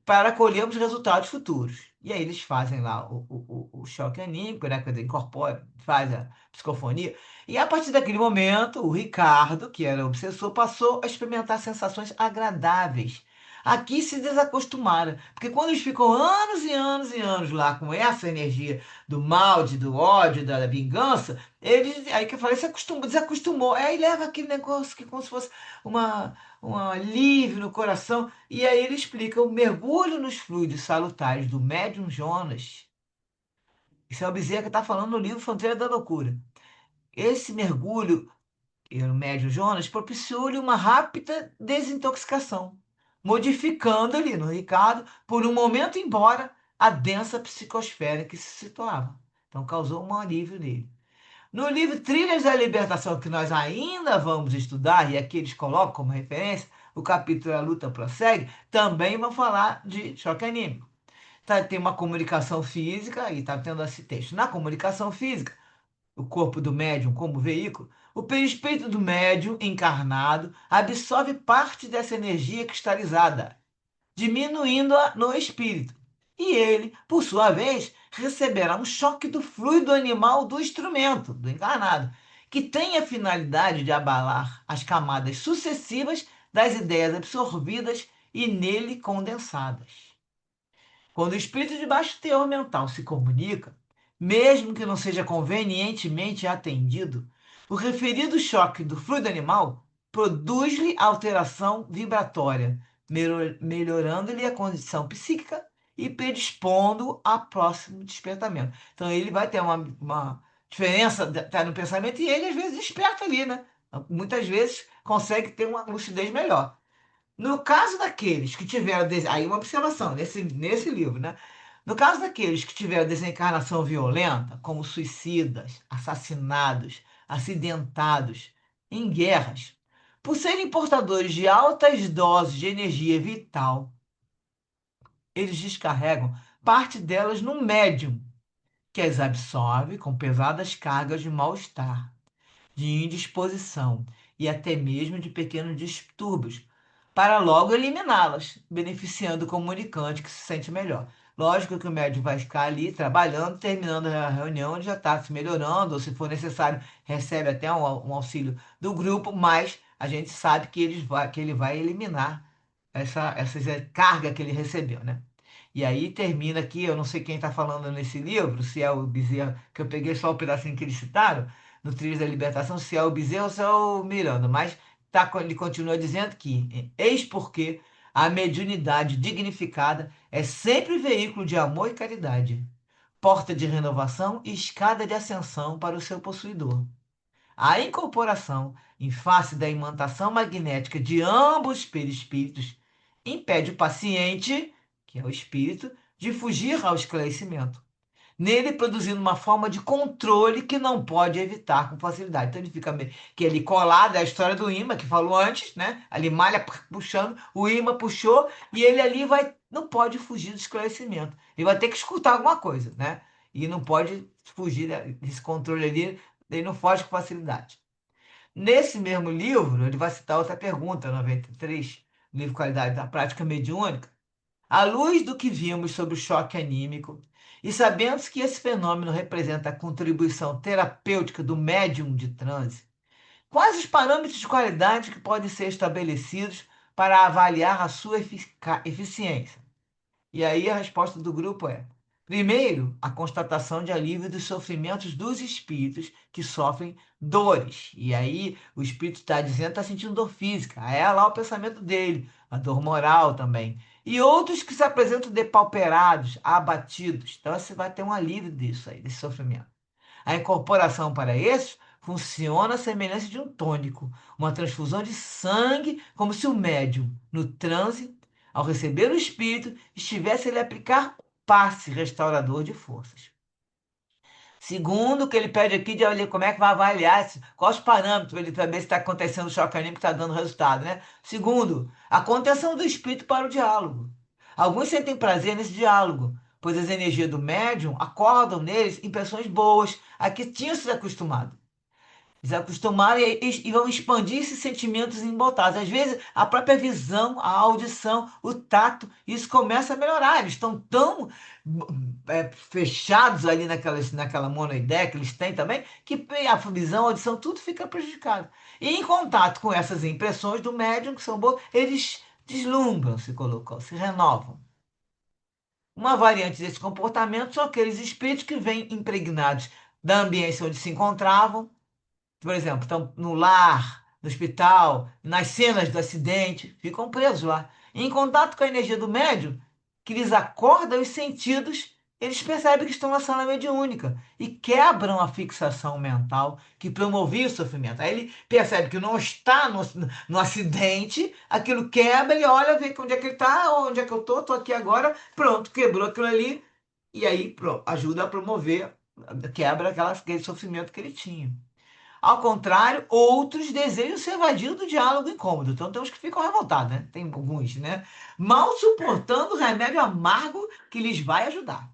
Speaker 1: para colhermos resultados futuros. E aí eles fazem lá o choque anímico, né? Quer dizer, incorpora, faz a psicofonia. E a partir daquele momento, o Ricardo, que era obsessor, passou a experimentar sensações agradáveis. Aqui se desacostumaram, porque quando eles ficam anos e anos e anos lá com essa energia do mal, do ódio, da vingança, eles, aí que eu falei, se acostumou, desacostumou. Aí leva aquele negócio que como se fosse um alívio no coração. E aí ele explica o mergulho nos fluidos salutares do médium Jonas. Isso é o Bezerra que está falando no livro Fronteira da Loucura. Esse mergulho, o médium Jonas, propiciou-lhe uma rápida desintoxicação, modificando ali no Ricardo, por um momento, embora a densa psicosfera que se situava. Então causou um alívio nele. No livro Trilhas da Libertação, que nós ainda vamos estudar, e aqui eles colocam como referência, o capítulo A Luta Prossegue, também vão falar de choque anímico. Tem uma comunicação física, e está tendo esse texto. Na comunicação física, o corpo do médium como veículo, o perispírito do médium encarnado absorve parte dessa energia cristalizada, diminuindo-a no espírito. E ele, por sua vez, receberá um choque do fluido animal do instrumento, do encarnado, que tem a finalidade de abalar as camadas sucessivas das ideias absorvidas e nele condensadas. Quando o espírito de baixo teor mental se comunica, mesmo que não seja convenientemente atendido, o referido choque do fluido animal produz-lhe alteração vibratória, melhorando-lhe a condição psíquica e predispondo a próximo despertamento. Então ele vai ter uma diferença tá no pensamento e ele às vezes desperta ali, né? Muitas vezes consegue ter uma lucidez melhor. No caso daqueles que tiveram. Aí uma observação nesse livro, né? No caso daqueles que tiveram desencarnação violenta, como suicidas, assassinados, acidentados, em guerras, por serem portadores de altas doses de energia vital, eles descarregam parte delas no médium, que as absorve com pesadas cargas de mal-estar, de indisposição e até mesmo de pequenos distúrbios, para logo eliminá-las, beneficiando o comunicante que se sente melhor. Lógico que o médico vai ficar ali trabalhando, terminando a reunião, ele já está se melhorando, ou se for necessário, recebe até um auxílio do grupo, mas a gente sabe que ele vai eliminar essa carga que ele recebeu, né? E aí termina aqui, eu não sei quem está falando nesse livro, se é o Bezerra, que eu peguei só o pedacinho que eles citaram, no Trilhos da Libertação, se é o Bezerra ou se é o Miranda, mas ele continua dizendo que, eis porque a mediunidade dignificada é sempre veículo de amor e caridade, porta de renovação e escada de ascensão para o seu possuidor. A incorporação, em face da imantação magnética de ambos os perispíritos, impede o paciente, que é o espírito, de fugir ao esclarecimento, nele produzindo uma forma de controle que não pode evitar com facilidade. Então ele fica meio que ele colado, é a história do imã que falou antes, né? Ali malha puxando, o imã puxou e ele ali não pode fugir do esclarecimento. Ele vai ter que escutar alguma coisa, né? E não pode fugir desse controle ali, ele não foge com facilidade. Nesse mesmo livro, ele vai citar outra pergunta, 93, livro Qualidade da Prática Mediúnica. À luz do que vimos sobre o choque anímico E sabendo que esse fenômeno representa a contribuição terapêutica do médium de transe, quais os parâmetros de qualidade que podem ser estabelecidos para avaliar a sua eficiência? E aí a resposta do grupo é: primeiro, a constatação de alívio dos sofrimentos dos espíritos que sofrem dores. E aí o espírito está dizendo que está sentindo dor física. Aí é lá o pensamento dele, a dor moral também. E outros que se apresentam depauperados, abatidos. Então você vai ter um alívio disso aí, desse sofrimento. A incorporação para esses funciona à semelhança de um tônico, uma transfusão de sangue, como se o médium, no transe, ao receber o espírito, estivesse a lhe aplicar um passe restaurador de forças. Segundo, o que ele pede aqui de olhar como é que vai avaliar, quais os parâmetros para ele saber se está acontecendo o choque anímico que está dando resultado, né? Segundo, a contenção do espírito para o diálogo. Alguns sentem prazer nesse diálogo, pois as energias do médium acordam neles impressões boas, a que tinham se acostumado. Eles acostumaram e vão expandir esses sentimentos embotados. Às vezes, a própria visão, a audição, o tato, isso começa a melhorar. Eles estão tão fechados ali naquela monoideia que eles têm também, que a visão, a audição, tudo fica prejudicado. E em contato com essas impressões do médium, que são boas, eles deslumbram, se colocam, se renovam. Uma variante desse comportamento são aqueles espíritos que vêm impregnados da ambiência onde se encontravam, por exemplo, estão no lar, no hospital, nas cenas do acidente, ficam presos lá. Em contato com a energia do médium, que lhes acorda os sentidos, eles percebem que estão na sala mediúnica e quebram a fixação mental que promovia o sofrimento. Aí ele percebe que não está no acidente, aquilo quebra, ele olha, vê onde é que ele está, onde é que eu estou aqui agora, pronto, quebrou aquilo ali, e aí pronto, ajuda a promover, quebra aquele sofrimento que ele tinha. Ao contrário, outros desejam ser evadidos do diálogo incômodo. Então tem uns que ficam revoltados, né? Tem alguns, né? Mal suportando o remédio amargo que lhes vai ajudar.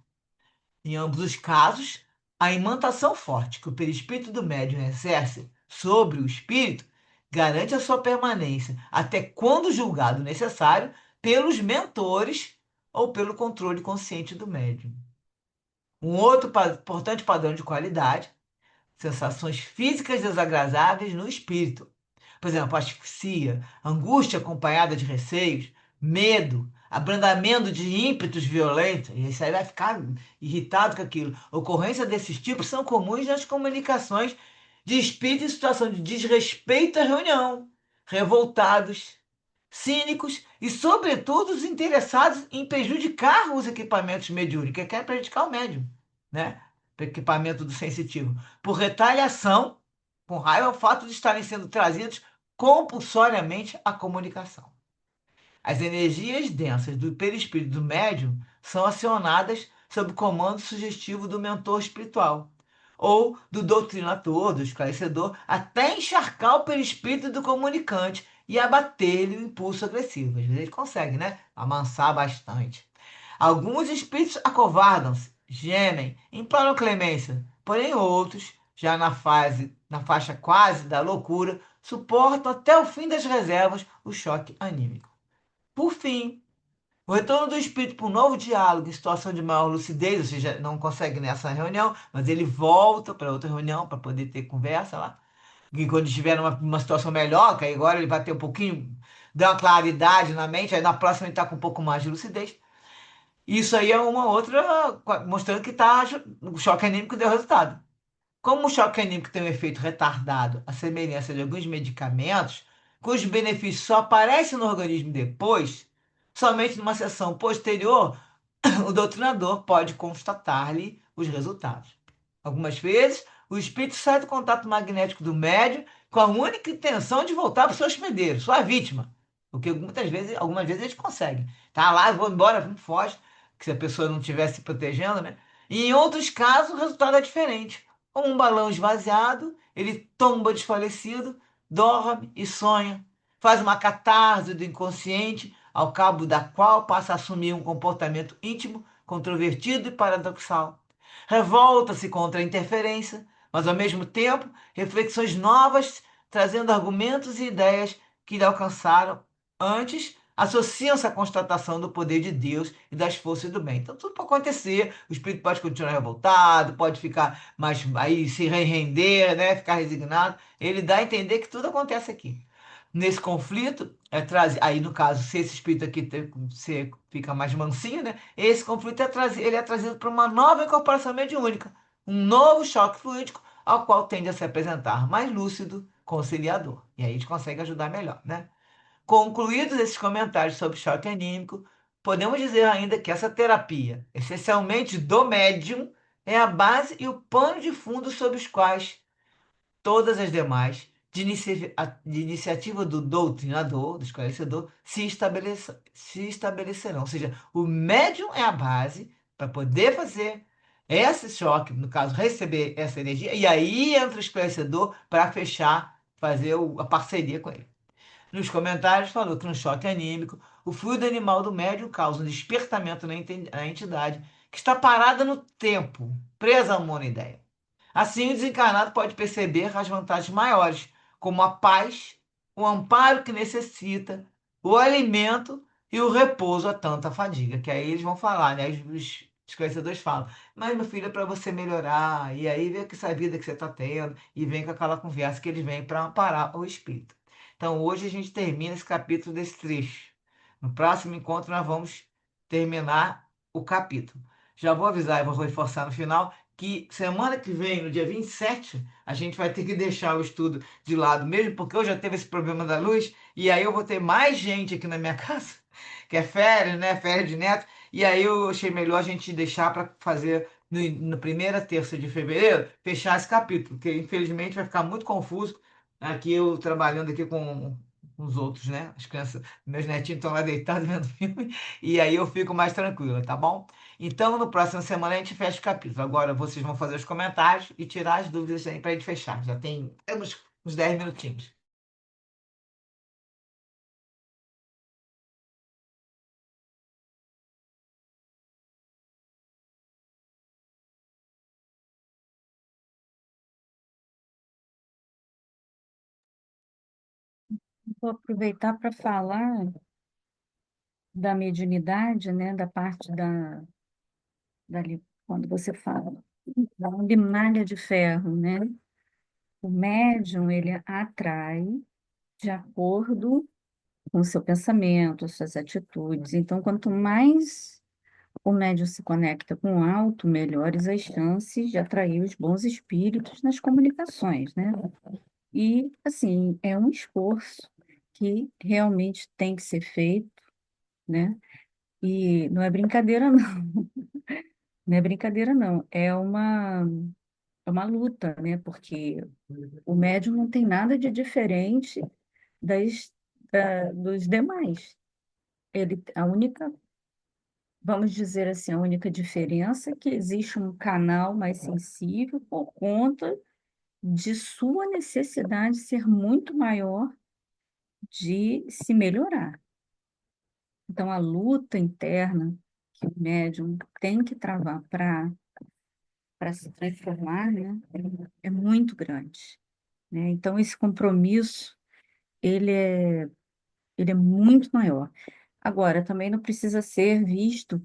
Speaker 1: Em ambos os casos, a imantação forte que o perispírito do médium exerce sobre o espírito garante a sua permanência, até quando julgado necessário, pelos mentores ou pelo controle consciente do médium. Um outro importante padrão de qualidade: sensações físicas desagradáveis no espírito. Por exemplo, asfixia, angústia acompanhada de receios, medo, abrandamento de ímpetos violentos, e isso aí vai ficar irritado com aquilo. Ocorrência desses tipos são comuns nas comunicações de espírito em situação de desrespeito à reunião, revoltados, cínicos e, sobretudo, os interessados em prejudicar os equipamentos mediúnicos, que quer prejudicar o médium, né? O equipamento do sensitivo, por retaliação, com raiva ao fato de estarem sendo trazidos compulsoriamente à comunicação. As energias densas do perispírito do médium são acionadas sob o comando sugestivo do mentor espiritual ou do doutrinador, do esclarecedor, até encharcar o perispírito do comunicante e abater-lhe o impulso agressivo. Às vezes ele consegue, né? Amansar bastante. Alguns espíritos acovardam-se, gemem, imploram clemência, porém outros, já na faixa quase da loucura, suportam até o fim das reservas o choque anímico. Por fim, o retorno do espírito para um novo diálogo em situação de maior lucidez, ou seja, não consegue nessa reunião, mas ele volta para outra reunião para poder ter conversa lá. E quando estiver numa situação melhor, que aí agora ele vai ter um pouquinho, dar uma claridade na mente, aí na próxima ele está com um pouco mais de lucidez. Isso aí é uma outra, mostrando que o choque anímico deu resultado. Como o choque anímico tem um efeito retardado, à semelhança de alguns medicamentos, cujos benefícios só aparecem no organismo depois, somente numa sessão posterior, o doutrinador pode constatar-lhe os resultados. Algumas vezes, o espírito sai do contato magnético do médium com a única intenção de voltar para o seu hospedeiro, sua vítima. Porque algumas vezes eles conseguem. Tá lá, eu vou embora, não foge, que se a pessoa não estiver se protegendo, né? E em outros casos, o resultado é diferente. Como um balão esvaziado, ele tomba desfalecido, dorme e sonha. Faz uma catarse do inconsciente, ao cabo da qual passa a assumir um comportamento íntimo, controvertido e paradoxal. Revolta-se contra a interferência, mas ao mesmo tempo reflexões novas, trazendo argumentos e ideias que lhe alcançaram antes associam essa constatação do poder de Deus e das forças do bem. Então, tudo pode acontecer, o espírito pode continuar revoltado, pode ficar mais, aí se render, né? Ficar resignado. Ele dá a entender que tudo acontece aqui. Nesse conflito, aí no caso, se esse espírito aqui se fica mais mansinho, né? Esse conflito ele é trazido para uma nova incorporação mediúnica, um novo choque fluídico, ao qual tende a se apresentar mais lúcido, conciliador. E aí a gente consegue ajudar melhor, né? Concluídos esses comentários sobre choque anímico, podemos dizer ainda que essa terapia, essencialmente do médium, é a base e o pano de fundo sobre os quais todas as demais, de iniciativa do doutrinador, do esclarecedor, se estabelecerão. Ou seja, o médium é a base para poder fazer esse choque, no caso, receber essa energia, e aí entra o esclarecedor para fechar, fazer a parceria com ele. Nos comentários falou que no choque anímico, o fluido animal do médium causa um despertamento na entidade que está parada no tempo, presa a uma única ideia. Assim, o desencarnado pode perceber as vantagens maiores, como a paz, o amparo que necessita, o alimento e o repouso a tanta fadiga. Que aí eles vão falar, né? Os esclarecedores falam, mas meu filho, é para você melhorar, e aí vê que essa vida que você está tendo, e vem com aquela conversa que eles vêm para amparar o espírito. Então, hoje a gente termina esse capítulo desse trecho. No próximo encontro, nós vamos terminar o capítulo. Já vou avisar e vou reforçar no final que semana que vem, no dia 27, a gente vai ter que deixar o estudo de lado mesmo, porque eu já teve esse problema da luz, e aí eu vou ter mais gente aqui na minha casa, que é férias, né? Férias de neto, e aí eu achei melhor a gente deixar para fazer na primeira terça de fevereiro, fechar esse capítulo, porque infelizmente vai ficar muito confuso aqui eu trabalhando aqui com os outros, né? As crianças, meus netinhos estão lá deitados vendo filme, e aí eu fico mais tranquila, tá bom? Então, no próximo semana a gente fecha o capítulo. Agora vocês vão fazer os comentários e tirar as dúvidas aí para a gente fechar. Já tem temos uns 10 minutinhos.
Speaker 2: Vou aproveitar para falar da mediunidade, né, da parte quando você fala da luminária de ferro, né? O médium, ele atrai de acordo com o seu pensamento, as suas atitudes. Então, quanto mais o médium se conecta com o alto, melhores as chances de atrair os bons espíritos nas comunicações, né? E, assim, é um esforço que realmente tem que ser feito, né? E não é brincadeira, não. Não é brincadeira, não. É uma luta, né? Porque o médium não tem nada de diferente dos demais. A única, vamos dizer assim, a única diferença é que existe um canal mais sensível por conta de sua necessidade ser muito maior de se melhorar. Então, a luta interna que o médium tem que travar para se transformar, né, é muito grande, né? Então, esse compromisso, ele é, ele é muito maior. Agora, também não precisa ser visto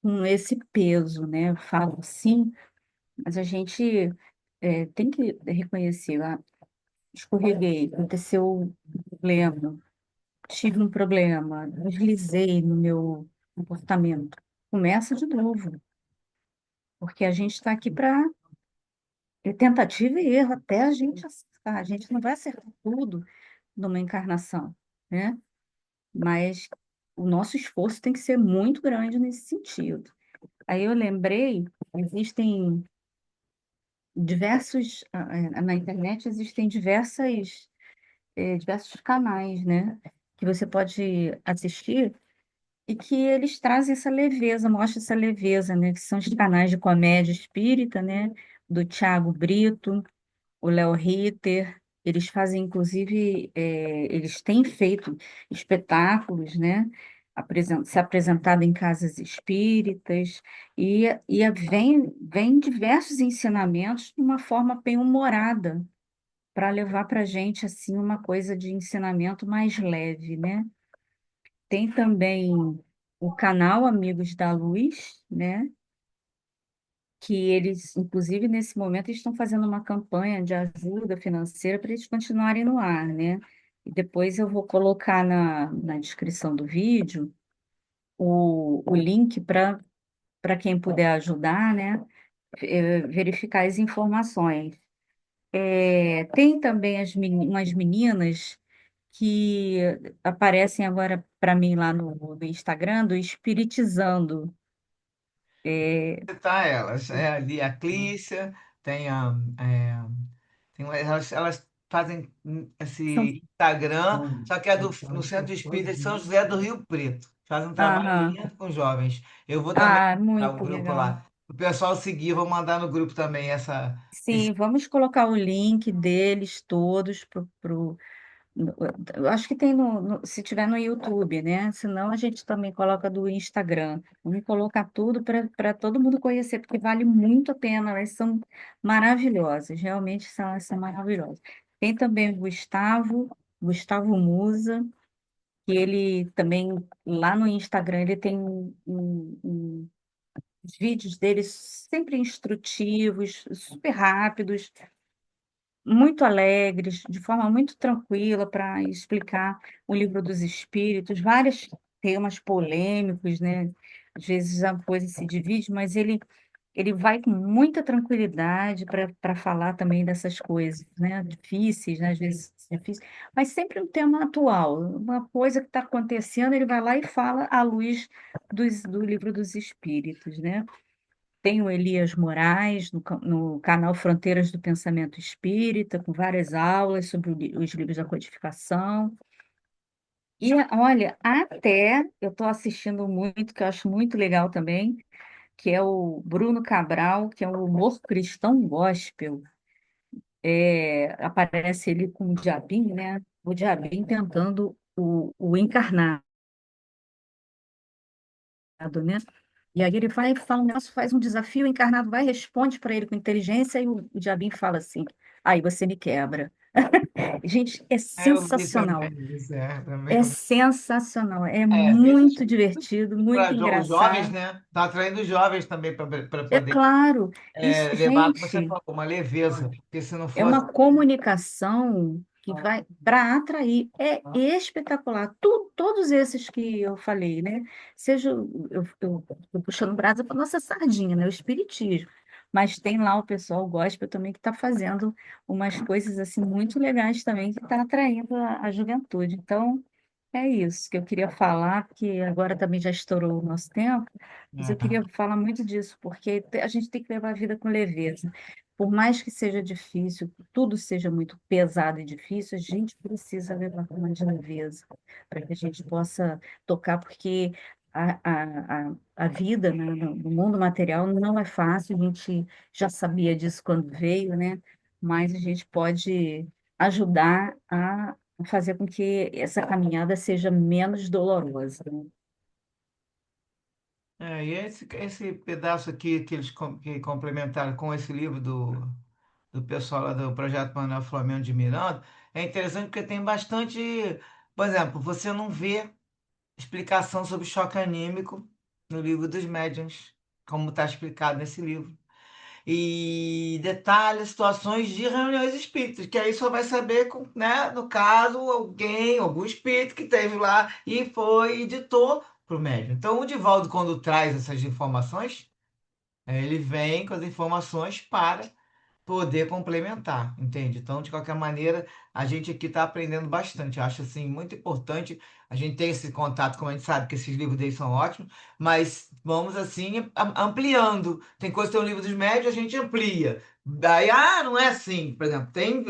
Speaker 2: com esse peso, né? Eu falo assim, mas a gente tem que reconhecer, escorreguei, aconteceu um problema, tive um problema, deslizei no meu comportamento. Começa de novo, porque a gente está aqui para tentativa e erro, até a gente acertar. A gente não vai acertar tudo numa encarnação, né? Mas o nosso esforço tem que ser muito grande nesse sentido. Aí eu lembrei, existem na internet existem diversos canais, né? Que você pode assistir e que eles trazem essa leveza, mostram essa leveza, né? Que são os canais de comédia espírita, né? Do Thiago Brito, o Léo Ritter. Eles fazem, inclusive, eles têm feito espetáculos, né? Se apresentado em casas espíritas, e vem diversos ensinamentos de uma forma bem humorada, para levar para a gente assim, uma coisa de ensinamento mais leve, né? Tem também o canal Amigos da Luz, né? Que eles, inclusive, nesse momento, estão fazendo uma campanha de ajuda financeira para eles continuarem no ar, né? E depois eu vou colocar na descrição do vídeo o link para quem puder ajudar, né? Verificar as informações. Tem também umas meninas que aparecem agora para mim lá no Instagram, do Espiritizando. É,
Speaker 1: Tá elas, ali a Clícia, tem elas fazem
Speaker 2: são,
Speaker 1: esse Instagram, só que é no Centro Espírita de São José do Rio Preto. Faz um trabalho
Speaker 2: aham.
Speaker 1: lindo com jovens. Eu vou também mandar o
Speaker 2: Muito
Speaker 1: grupo
Speaker 2: legal.
Speaker 1: lá. O pessoal seguir, vou mandar no grupo também
Speaker 2: Sim, vamos colocar o link deles todos eu acho que tem se tiver no YouTube, né? Senão a gente também coloca do Instagram. Vamos colocar tudo para todo mundo conhecer, porque vale muito a pena. Elas são maravilhosas, realmente elas são maravilhosas. Tem também o Gustavo Musa, que ele também lá no Instagram ele tem os vídeos dele sempre instrutivos, super rápidos, muito alegres, de forma muito tranquila para explicar o livro dos espíritos, vários temas polêmicos, né? Às vezes a coisa se divide, mas ele vai com muita tranquilidade para falar também dessas coisas, né? Difíceis, né? Às vezes difíceis, mas sempre um tema atual, uma coisa que está acontecendo, ele vai lá e fala à luz do livro dos espíritos, né? Tem o Elias Moraes no canal Fronteiras do Pensamento Espírita, com várias aulas sobre os livros da codificação. E olha, até eu estou assistindo muito, que eu acho muito legal também, que é o Bruno Cabral, que é o humor cristão gospel. Aparece ele com o Diabinho, né? O Diabinho tentando o encarnado, né? E aí ele vai e fala um negócio, faz um desafio, o encarnado vai, responde para ele com inteligência, e o Diabinho fala assim, aí você me quebra. Gente, é
Speaker 1: eu vi
Speaker 2: sensacional.
Speaker 1: também isso, também.
Speaker 2: É sensacional. É
Speaker 1: Esses
Speaker 2: muito divertido, muito
Speaker 1: para os jovens,
Speaker 2: engraçado.
Speaker 1: né? Tá atraindo os jovens também para
Speaker 2: É
Speaker 1: poder
Speaker 2: claro, isso,
Speaker 1: levar, como você
Speaker 2: gente.
Speaker 1: falou, uma leveza. Porque se não
Speaker 2: É
Speaker 1: fosse.
Speaker 2: uma comunicação que vai para atrair. É espetacular. Todos esses que eu falei, né? Seja, eu tô puxando brasa para nossa sardinha, né? O espiritismo. Mas tem lá o pessoal gospel também que está fazendo umas coisas assim muito legais também, que está atraindo a juventude. Então, é isso que eu queria falar, porque agora também já estourou o nosso tempo, mas eu queria falar muito disso, porque a gente tem que levar a vida com leveza. Por mais que seja difícil, que tudo seja muito pesado e difícil, a gente precisa levar com mais leveza, para que a gente possa tocar, porque a vida, né, no mundo material não é fácil, a gente já sabia disso quando veio, né? Mas a gente pode ajudar a fazer com que essa caminhada seja menos dolorosa, né?
Speaker 1: E esse pedaço aqui que que complementaram com esse livro do pessoal lá do Projeto Manuel Flamengo de Miranda, é interessante porque tem bastante. Por exemplo, você não vê explicação sobre choque anímico no livro dos médiuns, como está explicado nesse livro. E detalha situações de reuniões espíritas, que aí só vai saber, né, no caso, alguém, algum espírito que esteve lá e foi e ditou para o médium. Então, o Divaldo, quando traz essas informações, ele vem com as informações para poder complementar, entende? Então, de qualquer maneira, a gente aqui está aprendendo bastante. Eu acho assim muito importante a gente ter esse contato, como a gente sabe que esses livros deles são ótimos, mas vamos assim ampliando. Tem coisa que tem o livro dos médios, a gente amplia. Daí, não é assim. Por exemplo, tem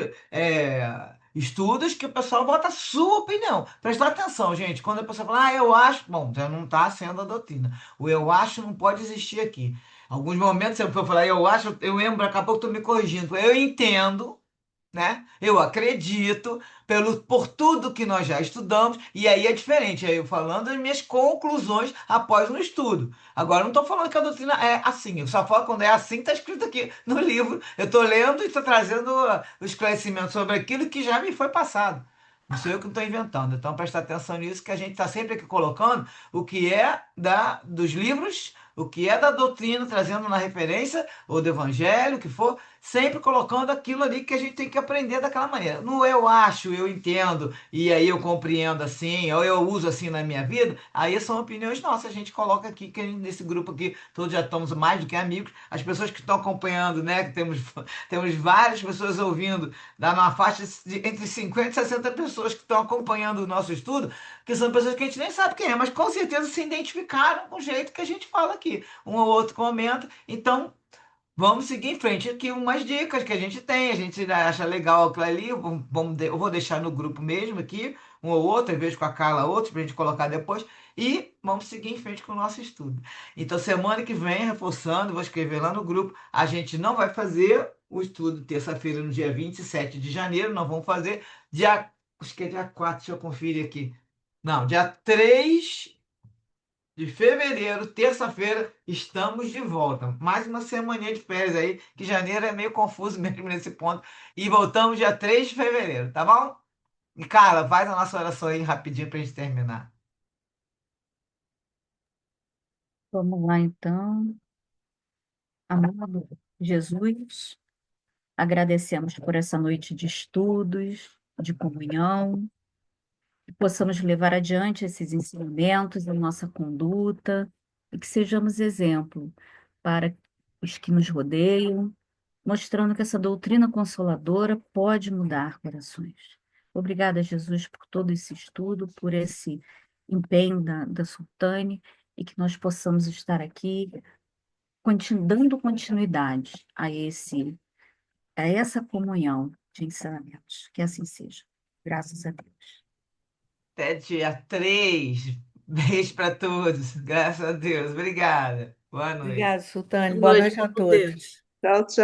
Speaker 1: estudos que o pessoal bota a sua opinião. Presta atenção, gente. Quando a pessoa fala, eu acho, bom, já não está sendo a doutrina. O eu acho não pode existir aqui. Alguns momentos eu vou falar, eu acho, eu lembro, daqui a pouco tu me corrigindo. Eu entendo, né? Eu acredito por tudo que nós já estudamos, e aí é diferente, aí eu falando as minhas conclusões após um estudo. Agora, eu não estou falando que a doutrina é assim, eu só falo quando é assim, está escrito aqui no livro. Eu estou lendo e estou trazendo o esclarecimento sobre aquilo que já me foi passado. Não sou eu que estou inventando. Então, prestar atenção nisso, que a gente está sempre aqui colocando o que é dos livros, o que é da doutrina, trazendo na referência, ou do evangelho, o que for, sempre colocando aquilo ali que a gente tem que aprender daquela maneira. No eu acho, eu entendo, e aí eu compreendo assim, ou eu uso assim na minha vida, aí são opiniões nossas. A gente coloca aqui, que nesse grupo aqui, todos já estamos mais do que amigos. As pessoas que estão acompanhando, né, que temos várias pessoas ouvindo, dá uma faixa de entre 50 e 60 pessoas que estão acompanhando o nosso estudo, que são pessoas que a gente nem sabe quem é, mas com certeza se identificaram com o jeito que a gente fala aqui. Um ou outro comenta. Então, vamos seguir em frente. Aqui umas dicas que a gente acha legal aquilo ali. Eu vou deixar no grupo mesmo aqui, um ou outro, às vezes com a Carla, outros, para a gente colocar depois. E vamos seguir em frente com o nosso estudo. Então, semana que vem, reforçando, vou escrever lá no grupo, a gente não vai fazer o estudo terça-feira, no dia 27 de janeiro, não vamos fazer acho que é dia 4, deixa eu conferir aqui. Não, dia 3 de fevereiro, terça-feira, estamos de volta. Mais uma semaninha de férias aí, que janeiro é meio confuso mesmo nesse ponto. E voltamos dia 3 de fevereiro, tá bom? E, cara, faz a nossa oração aí rapidinho pra gente terminar.
Speaker 2: Vamos lá, então. Amado Jesus, agradecemos por essa noite de estudos, de comunhão, que possamos levar adiante esses ensinamentos em nossa conduta e que sejamos exemplo para os que nos rodeiam, mostrando que essa doutrina consoladora pode mudar corações. Obrigada, Jesus, por todo esse estudo, por esse empenho da Sultane, e que nós possamos estar aqui dando continuidade a essa comunhão de ensinamentos. Que assim seja. Graças a Deus.
Speaker 1: Até dia 3. Beijo pra todos. Graças a Deus. Obrigada. Boa noite.
Speaker 3: Obrigada, Sultane.
Speaker 5: Boa
Speaker 3: Boa
Speaker 5: noite,
Speaker 3: noite a
Speaker 5: fique com
Speaker 3: todos.
Speaker 5: Deus. Tchau, tchau.